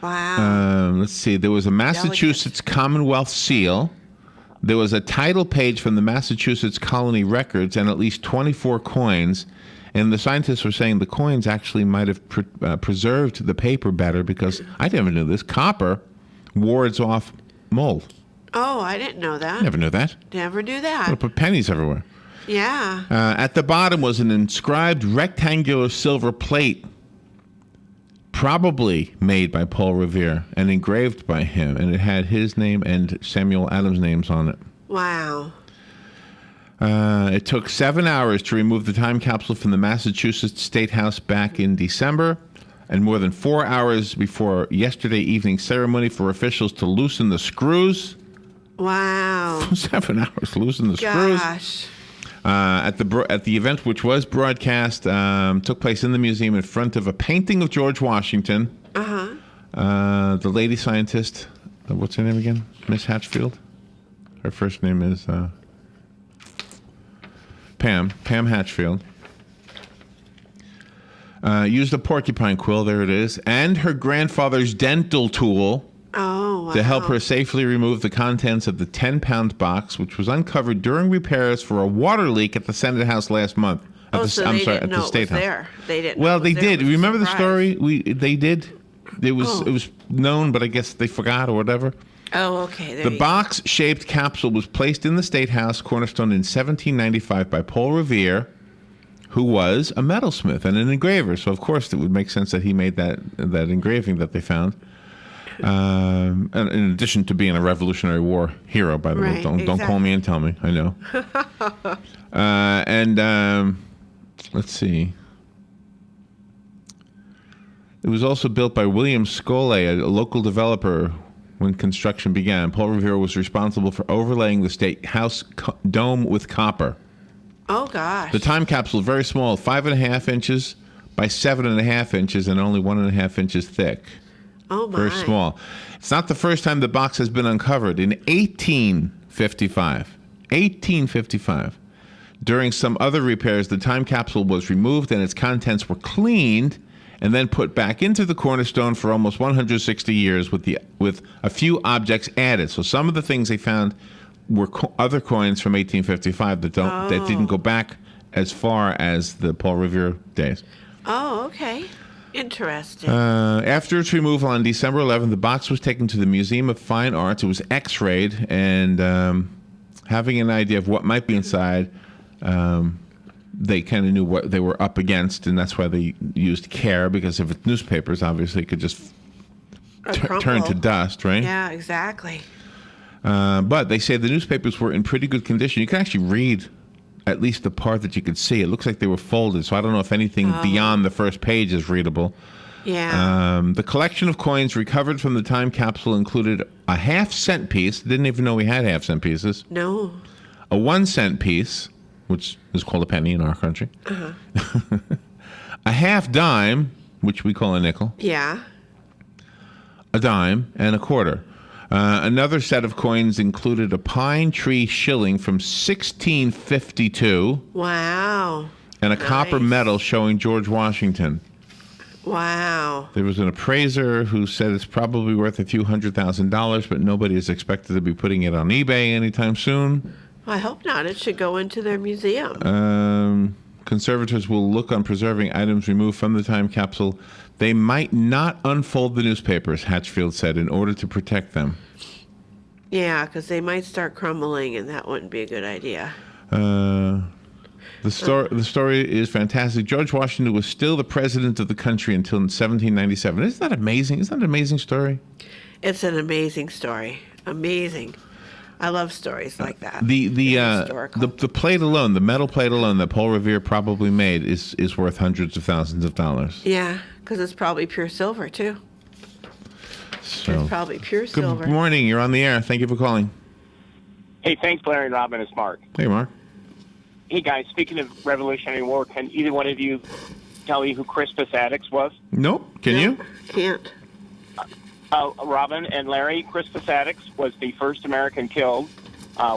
Speaker 2: Wow.
Speaker 1: Let's see. There was a Massachusetts Commonwealth seal. There was a title page from the Massachusetts Colony Records and at least 24 coins. And the scientists were saying the coins actually might have preserved the paper better because, I never knew this, copper wards off mold.
Speaker 2: Oh, I didn't know that.
Speaker 1: Never knew that.
Speaker 2: Never knew
Speaker 1: I'm
Speaker 2: that.
Speaker 1: going to put pennies everywhere.
Speaker 2: Yeah.
Speaker 1: At the bottom was an inscribed rectangular silver plate probably made by Paul Revere and engraved by him, and it had his name and Samuel Adams' names on it.
Speaker 2: Wow.
Speaker 1: It took 7 hours to remove the time capsule from the Massachusetts State House back in December, and more than 4 hours before yesterday evening ceremony for officials to loosen the screws.
Speaker 2: Wow.
Speaker 1: 7 hours loosen the screws.
Speaker 2: Gosh.
Speaker 1: At the event, which was broadcast, took place in the museum in front of a painting of George Washington. The lady scientist, what's her name again? Miss Hatchfield. Her first name is Pam Hatchfield. Used a porcupine quill, there it is, and her grandfather's dental tool.
Speaker 2: Oh, wow.
Speaker 1: To help her safely remove the contents of the 10-pound box, which was uncovered during repairs for a water leak at the Senate House last month. At the State House.
Speaker 2: There. They didn't.
Speaker 1: Well, they did. Remember the
Speaker 2: surprise.
Speaker 1: story? They did. It was known, but I guess they forgot or whatever.
Speaker 2: Oh, okay.
Speaker 1: The box-shaped capsule was placed in the State House cornerstone in 1795 by Paul Revere, who was a metalsmith and an engraver. So, of course, it would make sense that he made that engraving that they found. And in addition to being a Revolutionary War hero, by the way, don't call me and tell me. I know. Let's see. It was also built by William Scoley, a local developer, when construction began. Paul Revere was responsible for overlaying the State House dome with copper.
Speaker 2: Oh, gosh.
Speaker 1: The time capsule, very small, 5.5 inches by 7.5 inches and only 1.5 inches thick.
Speaker 2: Oh, my.
Speaker 1: Very small. It's not the first time the box has been uncovered. In 1855, during some other repairs, the time capsule was removed and its contents were cleaned and then put back into the cornerstone for almost 160 years with a few objects added. So some of the things they found were other coins from 1855 that didn't go back as far as the Paul Revere days.
Speaker 2: Oh, okay. Interesting.
Speaker 1: After its removal on December 11th, the box was taken to the Museum of Fine Arts. It was x-rayed, and having an idea of what might be inside, they kind of knew what they were up against, and that's why they used care, because if it's newspapers, obviously it could just turn to dust, right?
Speaker 2: Yeah, exactly.
Speaker 1: But they say the newspapers were in pretty good condition. You can actually read at least the part that you could see. It looks like they were folded, so I don't know if anything beyond the first page is readable.
Speaker 2: Yeah.
Speaker 1: The collection of coins recovered from the time capsule included a half-cent piece. Didn't even know we had half-cent pieces.
Speaker 2: No.
Speaker 1: A 1-cent piece, which is called a penny in our country. A half dime, which we call a nickel.
Speaker 2: Yeah.
Speaker 1: A dime, and a quarter. Another set of coins included a pine tree shilling from 1652.
Speaker 2: Wow.
Speaker 1: And a copper medal showing George Washington.
Speaker 2: Wow.
Speaker 1: There was an appraiser who said it's probably worth a few $100,000, but nobody is expected to be putting it on eBay anytime soon.
Speaker 2: I hope not. It should go into their museum.
Speaker 1: Conservators will look on preserving items removed from the time capsule. They might not unfold the newspapers, Hatchfield said, in order to protect them.
Speaker 2: Yeah, because they might start crumbling, and that wouldn't be a good idea.
Speaker 1: The story is fantastic. George Washington was still the president of the country until 1797. Isn't that amazing? Isn't that an amazing story?
Speaker 2: It's an amazing story. Amazing. I love stories like that.
Speaker 1: The plate alone, the metal plate alone that Paul Revere probably made is worth hundreds of thousands of dollars.
Speaker 2: Yeah, because it's probably pure silver, too.
Speaker 1: So,
Speaker 2: it's probably pure silver.
Speaker 1: Good morning. You're on the air. Thank you for calling.
Speaker 19: Hey, thanks, Larry and Robin. It's Mark.
Speaker 1: Hey, Mark.
Speaker 19: Hey, guys. Speaking of Revolutionary War, can either one of you tell me who Crispus Attucks was?
Speaker 1: Nope. Can you?
Speaker 2: Can't.
Speaker 19: Robin and Larry, Crispus Attucks was the first American killed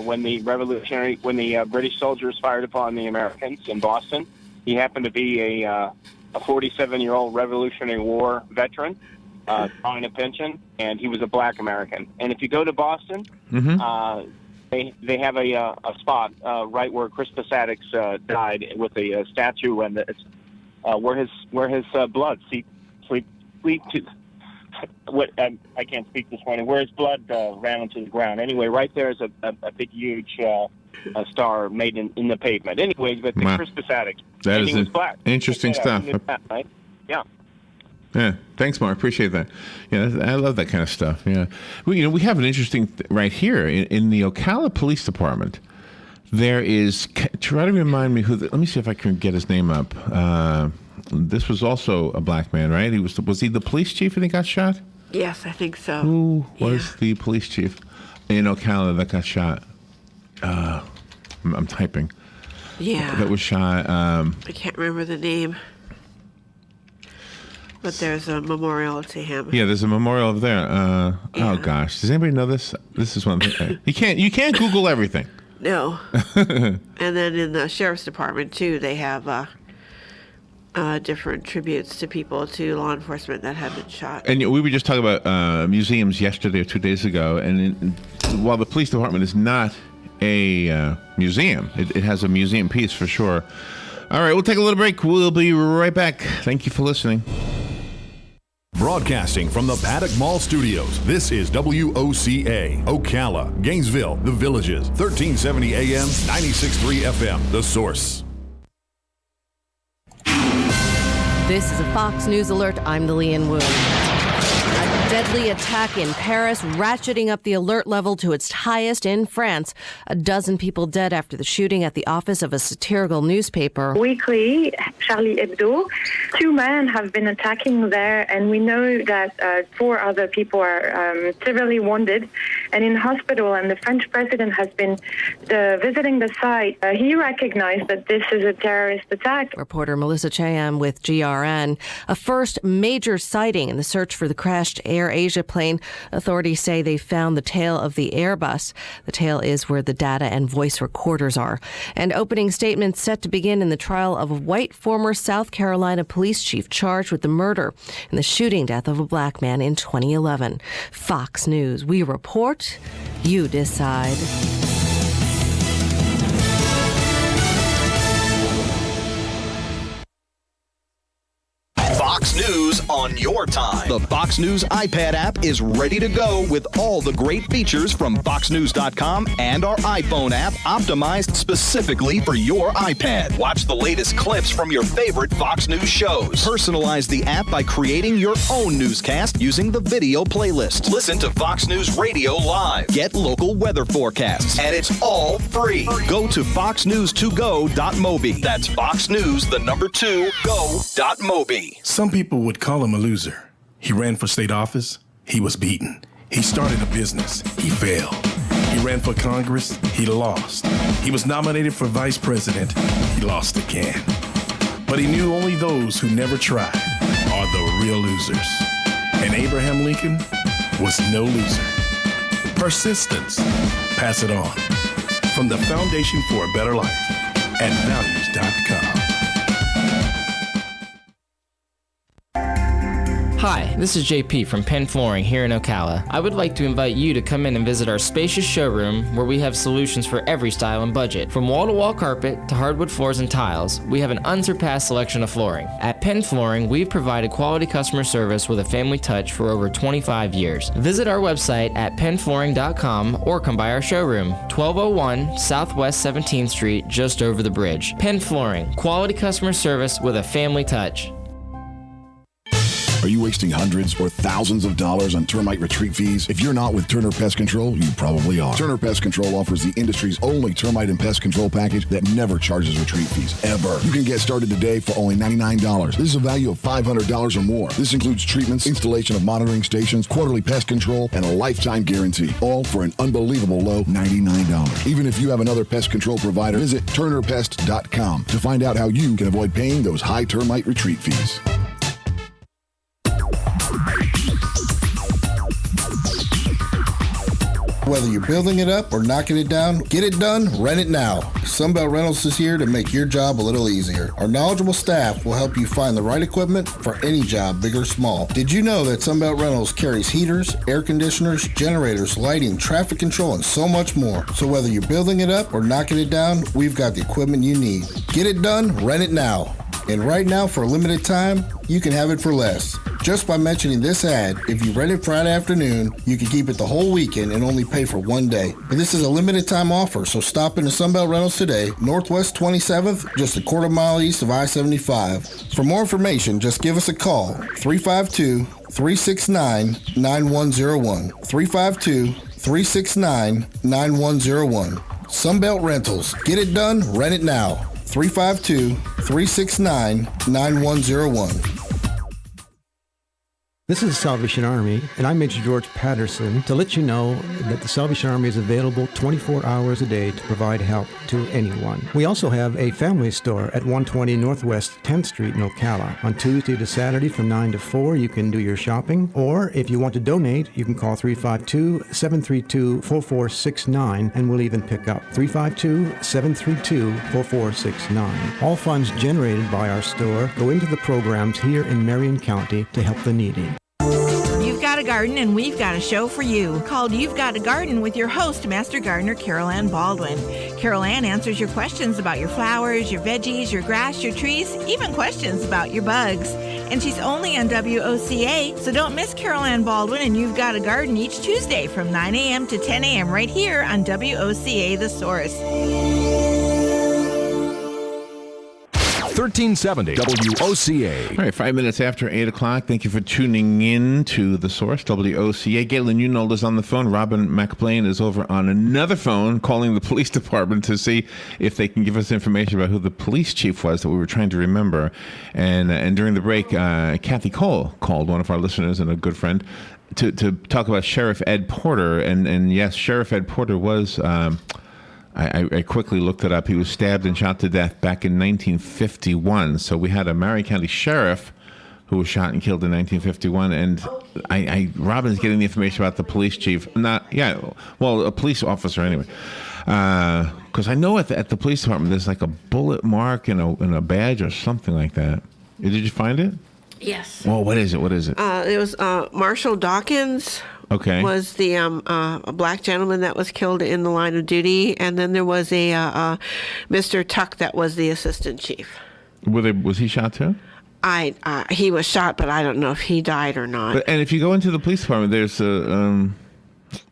Speaker 19: when the British soldiers fired upon the Americans in Boston. He happened to be a 47-year-old Revolutionary War veteran, drawing a pension, and he was a black American. And if you go to Boston, they have a spot right where Crispus Attucks died with a statue, and it's where his blood I can't speak this morning. Where his blood ran into the ground. Anyway, right there is a big, huge star made in the pavement. Anyway, but the Crispus Attucks.
Speaker 1: That is
Speaker 19: he was black.
Speaker 1: interesting stuff.
Speaker 19: Right? Yeah.
Speaker 1: Yeah, thanks, Mark. Appreciate that. Yeah, I love that kind of stuff. Yeah, we have an interesting right here in the Ocala Police Department. There is. Try to remind me who. Let me see if I can get his name up. This was also a black man, right? Was he the police chief and he got shot?
Speaker 2: Yes, I think so.
Speaker 1: Who was the police chief in Ocala that got shot? I'm typing.
Speaker 2: Yeah.
Speaker 1: That was shot.
Speaker 2: I can't remember the name. But there's a memorial to him.
Speaker 1: Yeah, there's a memorial over there. Oh gosh, does anybody know this? This is one thing. You can't Google everything.
Speaker 2: No. And then in the sheriff's department too, they have different tributes to law enforcement that have been shot.
Speaker 1: And we were just talking about museums yesterday or 2 days ago, and while the police department is not a museum, it has a museum piece for sure. All right, we'll take a little break. We'll be right back. Thank you for listening.
Speaker 17: Broadcasting from the Paddock Mall Studios, this is WOCA, Ocala, Gainesville, The Villages, 1370 AM, 96.3 FM, The Source.
Speaker 20: This is a Fox News Alert. I'm Delian Wu. A deadly attack in Paris, ratcheting up the alert level to its highest in France. A dozen people dead after the shooting at the office of a satirical newspaper.
Speaker 21: Weekly, Charlie Hebdo. 2 men have been attacking there, and we know that 4 other people are severely wounded and in hospital, and the French president has been visiting the site. He recognized that this is a terrorist attack.
Speaker 20: Reporter Melissa Chayam with GRN. A first major sighting in the search for the crashed Air Asia plane. Authorities say they found the tail of the Airbus. The tail is where the data and voice recorders are. And opening statements set to begin in the trial of a white former South Carolina police chief charged with the murder and the shooting death of a black man in 2011. Fox News. We report, you decide.
Speaker 22: Fox News on your time. The Fox News iPad app is ready to go with all the great features from FoxNews.com and our iPhone app optimized specifically for your iPad. Watch the latest clips from your favorite Fox News shows. Personalize the app by creating your own newscast using the video playlist. Listen to Fox News Radio live. Get local weather forecasts. And it's all free. Go to foxnews2go.mobi. That's foxnews2go.mobi.
Speaker 23: Some people would call him a loser. He ran for state office. He was beaten. He started a business. He failed. He ran for Congress. He lost. He was nominated for vice president. He lost again. But he knew only those who never tried are the real losers. And Abraham Lincoln was no loser. Persistence. Pass it on. From the Foundation for a Better Life at values.com.
Speaker 24: Hi, this is JP from Penn Flooring here in Ocala. I would like to invite you to come in and visit our spacious showroom where we have solutions for every style and budget. From wall-to-wall carpet to hardwood floors and tiles, we have an unsurpassed selection of flooring. At Penn Flooring, we've provided quality customer service with a family touch for over 25 years. Visit our website at pennflooring.com or come by our showroom, 1201 Southwest 17th Street, just over the bridge. Penn Flooring, quality customer service with a family touch.
Speaker 17: Are you wasting hundreds or thousands of dollars on termite retreat fees? If you're not with Turner Pest Control, you probably are. Turner Pest Control offers the industry's only termite and pest control package that never charges retreat fees, ever. You can get started today for only $99. This is a value of $500 or more. This includes treatments, installation of monitoring stations, quarterly pest control, and a lifetime guarantee, all for an unbelievable low $99. Even if you have another pest control provider, visit turnerpest.com to find out how you can avoid paying those high termite retreat fees.
Speaker 25: Whether you're building it up or knocking it down, get it done, rent it now. Sunbelt Rentals is here to make your job a little easier. Our knowledgeable staff will help you find the right equipment for any job, big or small. Did you know that Sunbelt Rentals carries heaters, air conditioners, generators, lighting, traffic control, and so much more? So whether you're building it up or knocking it down, we've got the equipment you need. Get it done, rent it now. And right now, for a limited time, you can have it for less. Just by mentioning this ad, if you rent it Friday afternoon, you can keep it the whole weekend and only pay for one day. But this is a limited time offer, so stop into Sunbelt Rentals today, Northwest 27th, just a quarter mile east of I-75. For more information, just give us a call, 352-369-9101. 352-369-9101. Sunbelt Rentals. Get it done, rent it now. 352-369-9101.
Speaker 3: This is the Salvation Army, and I'm Major George Patterson to let you know that the Salvation Army is available 24 hours a day to provide help to anyone. We also have a family store at 120 Northwest 10th Street in Ocala. On Tuesday to Saturday from 9 to 4, you can do your shopping, or if you want to donate, you can call 352-732-4469, and we'll even pick up 352-732-4469. All funds generated by our store go into the programs here in Marion County to help the needy.
Speaker 18: You've got a garden and we've got a show for you called You've Got a Garden with your host, Master Gardener Carol Ann Baldwin. Carol Ann answers your questions about your flowers, your veggies, your grass, your trees, even questions about your bugs. And she's only on WOCA, so don't miss Carol Ann Baldwin and You've Got a Garden each Tuesday from 9 a.m. to 10 a.m. right here on WOCA The Source.
Speaker 6: 1370 WOCA.
Speaker 1: All right, 5 minutes after 8 o'clock. Thank you for tuning in to The Source, WOCA. Galen Unold is on the phone. Robin McBlain is over on another phone calling the police department to see if they can give us information about who the police chief was that we were trying to remember. And during the break, Kathy Cole called, one of our listeners and a good friend, to talk about Sheriff Ed Porter. And yes, Sheriff Ed Porter was... I quickly looked it up. He was stabbed and shot to death back in 1951. So we had a Marion County sheriff who was shot and killed in 1951. And Robin's getting the information about the police chief. A police officer anyway. Because I know at the police department there's like a bullet mark in a badge or something like that. Did you find it?
Speaker 2: Yes.
Speaker 1: Well, what is it?
Speaker 2: It was Marshall Dawkins.
Speaker 1: Okay.
Speaker 2: Was the a black gentleman that was killed in the line of duty, and then there was a Mr. Tuck that was the assistant chief.
Speaker 1: Was he shot too?
Speaker 2: He was shot, but I don't know if he died or not.
Speaker 1: And if you go into the police department, there's a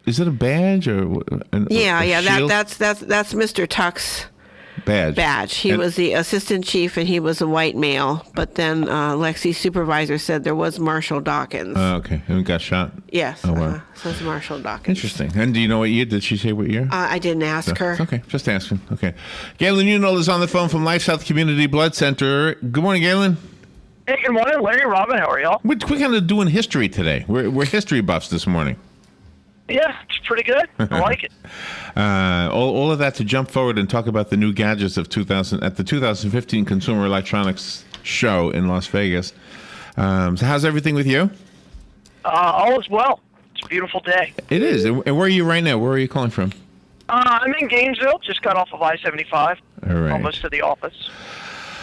Speaker 1: is it a badge or a shield?
Speaker 2: That's Mr. Tuck's
Speaker 1: badge.
Speaker 2: He was the assistant chief, and he was a white male. But then Lexi's supervisor said there was Marshall Dawkins.
Speaker 1: Okay, and got shot.
Speaker 2: Yes.
Speaker 1: Oh wow.
Speaker 2: So it's Marshall Dawkins.
Speaker 1: Interesting. And do you know what year? Did she say what year?
Speaker 2: I didn't ask her.
Speaker 1: Okay, just asking. Okay. Galen Unold is on the phone from Life South Community Blood Center. Good morning, Galen.
Speaker 4: Hey, good morning, Larry, Robin. How are y'all?
Speaker 1: We're kind of doing history today. We're history buffs this morning.
Speaker 4: Yeah, it's pretty good. I like it.
Speaker 1: All of that to jump forward and talk about the new gadgets of 2015 Consumer Electronics Show in Las Vegas. So how's everything with you?
Speaker 4: All is well. It's a beautiful day.
Speaker 1: It is. And where are you right now? Where are you calling from?
Speaker 4: I'm in Gainesville, just got off of I-75.
Speaker 1: All right.
Speaker 4: Almost to the office.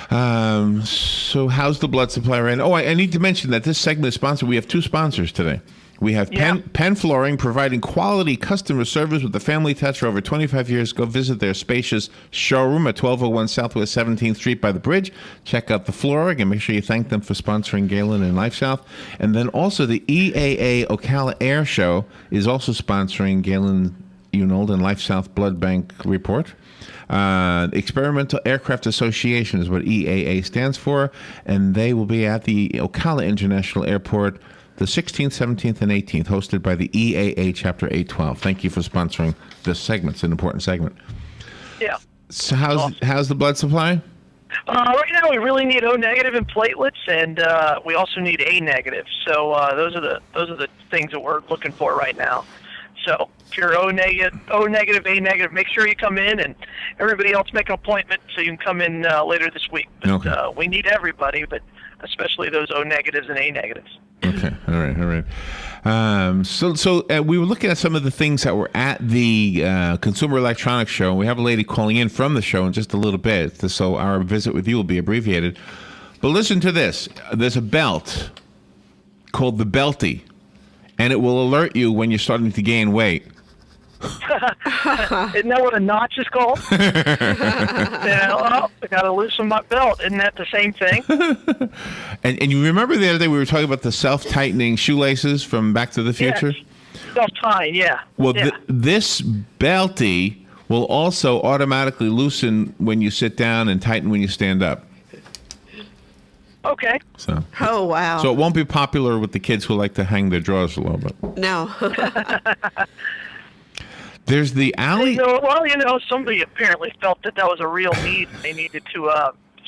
Speaker 1: So how's the blood supply right now? Oh, I need to mention that this segment is sponsored. We have two sponsors today. We have Penn Flooring, providing quality customer service with the family touch for over 25 years. Go visit their spacious showroom at 1201 Southwest 17th Street by the bridge. Check out the flooring and make sure you thank them for sponsoring Galen and Life South. And then also the EAA Ocala Air Show is also sponsoring Galen Unold and Life South Blood Bank Report. Experimental Aircraft Association is what EAA stands for, and they will be at the Ocala International Airport the 16th, 17th, and 18th, hosted by the EAA Chapter 812. Thank you for sponsoring this segment. It's an important segment.
Speaker 4: Yeah.
Speaker 1: So how's the blood supply?
Speaker 4: Right now, we really need O negative and platelets, and we also need A negative. So those are the things that we're looking for right now. So if you're O negative, A negative, make sure you come in, and everybody else make an appointment so you can come in later this week. But,
Speaker 1: okay.
Speaker 4: We need everybody, but especially those O negatives and A negatives.
Speaker 1: Okay. All right. So we were looking at some of the things that were at the Consumer Electronics Show. We have a lady calling in from the show in just a little bit, so our visit with you will be abbreviated. But listen to this. There's a belt called the Belty, and it will alert you when you're starting to gain weight.
Speaker 4: Isn't that what a notch is called? I got to loosen my belt. Isn't that the same thing?
Speaker 1: And you remember the other day we were talking about the self-tightening shoelaces from Back to the Future?
Speaker 4: Yes. Self-tying, yeah.
Speaker 1: Well,
Speaker 4: yeah.
Speaker 1: This belty will also automatically loosen when you sit down and tighten when you stand up.
Speaker 4: Okay.
Speaker 1: So.
Speaker 2: Oh, wow.
Speaker 1: So it won't be popular with the kids who like to hang their drawers a little bit.
Speaker 2: No.
Speaker 1: There's the alley.
Speaker 4: Somebody apparently felt that was a real need. They needed to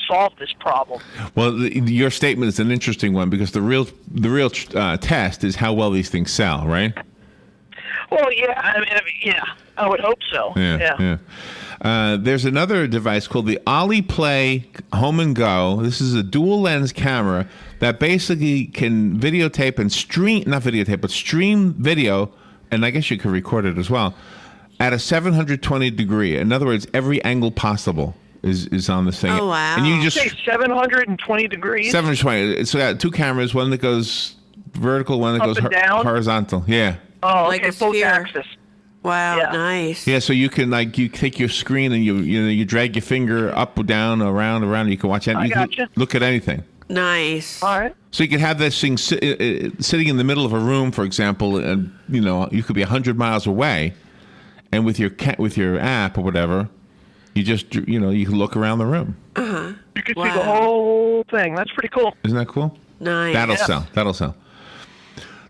Speaker 4: solve this problem.
Speaker 1: Well, your statement is an interesting one because the real test is how well these things sell, right?
Speaker 4: Well, yeah. I mean, I would hope so.
Speaker 1: Yeah. There's another device called the Ollie Play Home and Go. This is a dual lens camera that basically can videotape and stream video, and I guess you could record it as well, at a 720 degree. In other words, every angle possible is on this thing.
Speaker 2: Oh, wow.
Speaker 1: And you just
Speaker 4: say 720 degrees?
Speaker 1: 720. It's got two cameras, one that goes vertical, one that
Speaker 4: Up
Speaker 1: goes
Speaker 4: and down?
Speaker 1: horizontal. Yeah.
Speaker 4: Oh,
Speaker 2: Like
Speaker 4: okay,
Speaker 2: a
Speaker 4: both
Speaker 2: sphere.
Speaker 4: axis.
Speaker 2: Wow,
Speaker 4: Yeah.
Speaker 2: nice.
Speaker 1: Yeah, so you can you take your screen and you drag your finger up or down, around. And you can watch anything.
Speaker 4: gotcha.
Speaker 1: Look at anything.
Speaker 2: Nice.
Speaker 4: All right.
Speaker 1: So you could have this thing sitting in the middle of a room, for example, and you could be 100 miles away, and with your app or whatever, you just you can look around the room.
Speaker 2: Uh-huh.
Speaker 4: You can see the whole thing. That's pretty cool.
Speaker 1: Isn't that cool?
Speaker 2: Nice.
Speaker 1: That'll sell.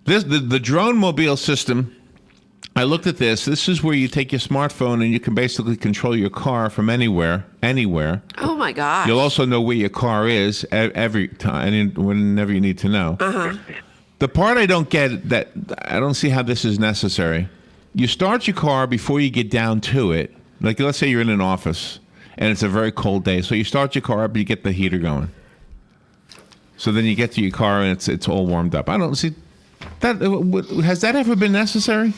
Speaker 1: The drone mobile system. I looked at this. This is where you take your smartphone and you can basically control your car from anywhere.
Speaker 2: Oh my gosh.
Speaker 1: You'll also know where your car is every time, whenever you need to know.
Speaker 2: Uh-huh.
Speaker 1: The part I don't get, that I don't see how this is necessary. You start your car before you get down to it. Like, let's say you're in an office and it's a very cold day. So you start your car up, you get the heater going. So then you get to your car and it's all warmed up. I don't see that. Has that ever been necessary?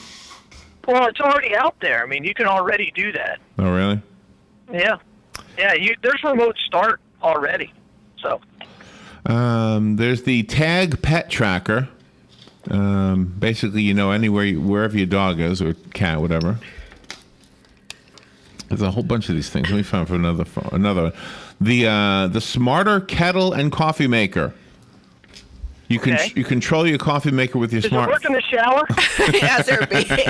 Speaker 4: Well, it's already out there. I mean, you can already do that.
Speaker 1: Oh, really?
Speaker 4: Yeah. Yeah, there's remote start already. So.
Speaker 1: There's the Tag Pet Tracker. Basically, wherever your dog is or cat, whatever. There's a whole bunch of these things. Let me find for another one. The Smarter Kettle and Coffee Maker. You control your coffee maker with your smart.
Speaker 4: Does it work in the shower?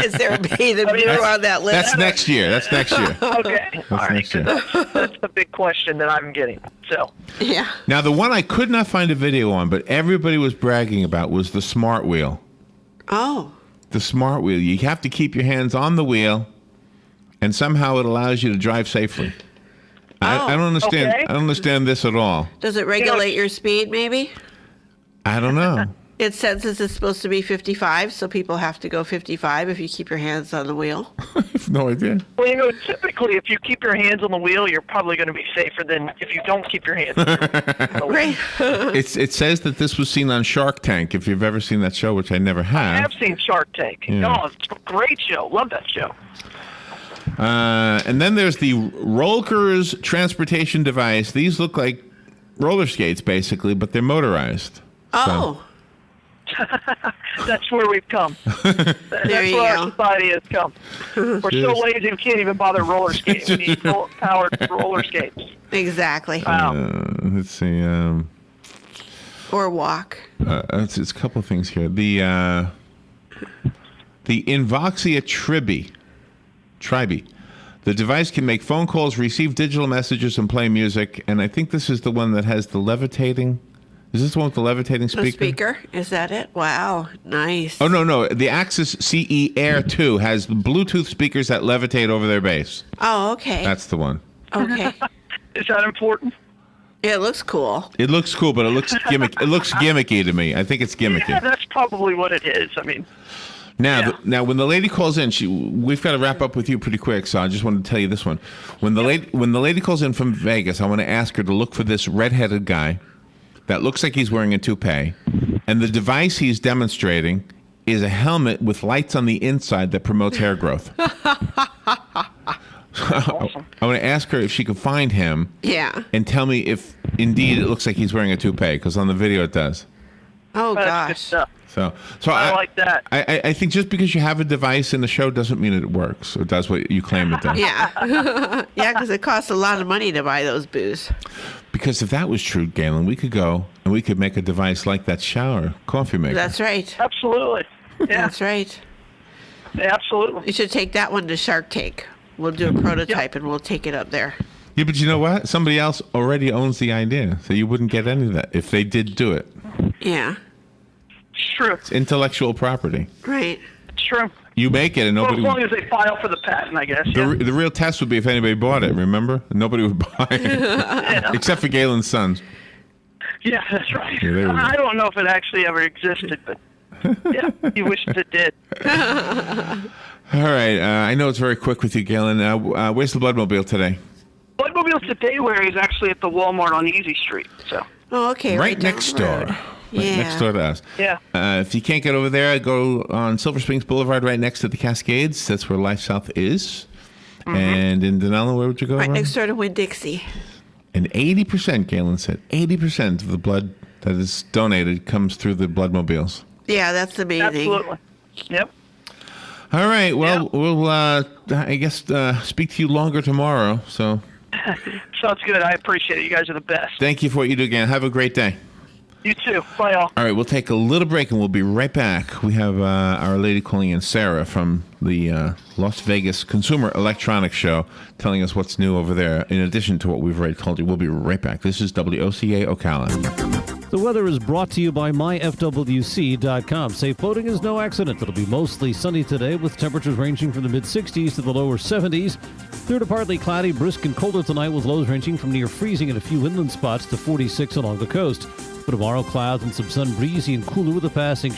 Speaker 2: Is there the mirror on that list?
Speaker 1: That's next year.
Speaker 4: Okay. All right.
Speaker 1: Next year.
Speaker 4: That's the big question that I'm getting. So.
Speaker 2: Yeah.
Speaker 1: Now, the one I could not find a video on, but everybody was bragging about, was the Smart Wheel.
Speaker 2: Oh.
Speaker 1: The Smart Wheel. You have to keep your hands on the wheel, and somehow it allows you to drive safely. I don't understand.
Speaker 2: Okay.
Speaker 1: I don't understand this at all.
Speaker 2: Does it regulate your speed, maybe?
Speaker 1: I don't know.
Speaker 2: It senses it's supposed to be 55, so people have to go 55 if you keep your hands on the wheel.
Speaker 1: I have no idea.
Speaker 4: Well, typically, if you keep your hands on the wheel, you're probably going to be safer than if you don't keep your hands on the wheel.
Speaker 2: Right.
Speaker 1: It says that this was seen on Shark Tank, if you've ever seen that show, which I never have.
Speaker 4: I have seen Shark Tank.
Speaker 1: Yeah.
Speaker 4: Oh, it's a great show. Love that show.
Speaker 1: And then there's the Rolkers transportation device. These look like roller skates, basically, but they're motorized.
Speaker 2: Oh.
Speaker 4: That's where we've come. That's where our society has come. We're so lazy we can't even bother roller skating. We need powered roller skates.
Speaker 2: Exactly.
Speaker 4: Wow.
Speaker 1: Let's see.
Speaker 2: Or walk.
Speaker 1: It's a couple of things here. The Invoxia Tribe. The device can make phone calls, receive digital messages, and play music. And I think this is the one that has the levitating. Is this the one with the levitating speaker?
Speaker 2: The speaker? Is that it? Wow. Nice.
Speaker 1: Oh, no. The Axis CE Air 2 has Bluetooth speakers that levitate over their base.
Speaker 2: Oh, okay.
Speaker 1: That's the one.
Speaker 2: Okay.
Speaker 4: Is that important?
Speaker 2: Yeah, it looks cool.
Speaker 1: It looks cool, but it looks gimmicky to me. I think it's gimmicky.
Speaker 4: Yeah, that's probably what it is. I mean.
Speaker 1: Now, when the lady calls in, we've got to wrap up with you pretty quick. So I just wanted to tell you this one. When the lady calls in from Vegas, I want to ask her to look for this redheaded guy that looks like he's wearing a toupee, and the device he's demonstrating is a helmet with lights on the inside that promotes hair growth.
Speaker 4: Awesome.
Speaker 1: I want to ask her if she could find him.
Speaker 2: Yeah.
Speaker 1: And tell me if indeed it looks like he's wearing a toupee, because on the video it does.
Speaker 2: Oh,
Speaker 4: That's
Speaker 2: gosh.
Speaker 4: good stuff.
Speaker 1: So
Speaker 4: I like that.
Speaker 1: I think just because you have a device in the show doesn't mean it works or does what you claim it does.
Speaker 2: Yeah. Yeah, because it costs a lot of money to buy those booze.
Speaker 1: Because if that was true, Galen, we could go and we could make a device like that shower coffee maker.
Speaker 2: That's right.
Speaker 4: Absolutely. Yeah.
Speaker 2: That's right.
Speaker 4: Yeah, absolutely.
Speaker 2: You should take that one to Shark Tank. We'll do a prototype and we'll take it up there.
Speaker 1: Yeah, but you know what? Somebody else already owns the idea, so you wouldn't get any of that if they did do it.
Speaker 2: Yeah.
Speaker 4: True.
Speaker 1: It's intellectual property.
Speaker 2: Right.
Speaker 4: True.
Speaker 1: You make it and
Speaker 4: Well,
Speaker 1: nobody
Speaker 4: as long
Speaker 1: would...
Speaker 4: as they file for the patent, I guess. Yeah.
Speaker 1: The real test would be if anybody bought it, remember? Nobody would buy it. Except for Galen's sons.
Speaker 4: Yeah, that's right.
Speaker 1: Yeah, there we go.
Speaker 4: I don't know if it actually ever existed, but yeah, you wished it did.
Speaker 1: All right. I know it's very quick with you, Galen. Where's the Bloodmobile today?
Speaker 4: Bloodmobile today where he's actually at the Walmart on Easy Street. So.
Speaker 2: Oh, okay.
Speaker 1: Right
Speaker 2: down
Speaker 1: next
Speaker 2: the road.
Speaker 1: door.
Speaker 2: Yeah.
Speaker 1: Next door to us.
Speaker 4: Yeah.
Speaker 1: If you can't get over there, go on Silver Springs Boulevard right next to the Cascades. That's where Life South is.
Speaker 2: Mm-hmm.
Speaker 1: And in Denali, where would you go?
Speaker 2: Right
Speaker 1: Ron?
Speaker 2: next door to Winn-Dixie.
Speaker 1: And 80%, Galen said, 80% of the blood that is donated comes through the Bloodmobiles.
Speaker 2: Yeah, that's amazing.
Speaker 4: Absolutely. Yep.
Speaker 1: All right. Well, we'll, I guess, speak to you longer tomorrow. So
Speaker 4: Sounds good. I appreciate it. You guys are the best.
Speaker 1: thank you for what you do again. Have a great day.
Speaker 4: You too. Bye, all.
Speaker 1: All right, we'll take a little break and we'll be right back. We have our lady calling in, Sarah, from the Las Vegas Consumer Electronics Show, telling us what's new over there, in addition to what we've already told you. We'll be right back. This is WOCA Ocala.
Speaker 14: The weather is brought to you by myfwc.com. Safe boating is no accident. It'll be mostly sunny today with temperatures ranging from the mid-60s to the lower 70s. Clear to partly cloudy, brisk and colder tonight with lows ranging from near freezing in a few inland spots to 46 along the coast. For tomorrow, clouds and some sun, breezy and cooler with a passing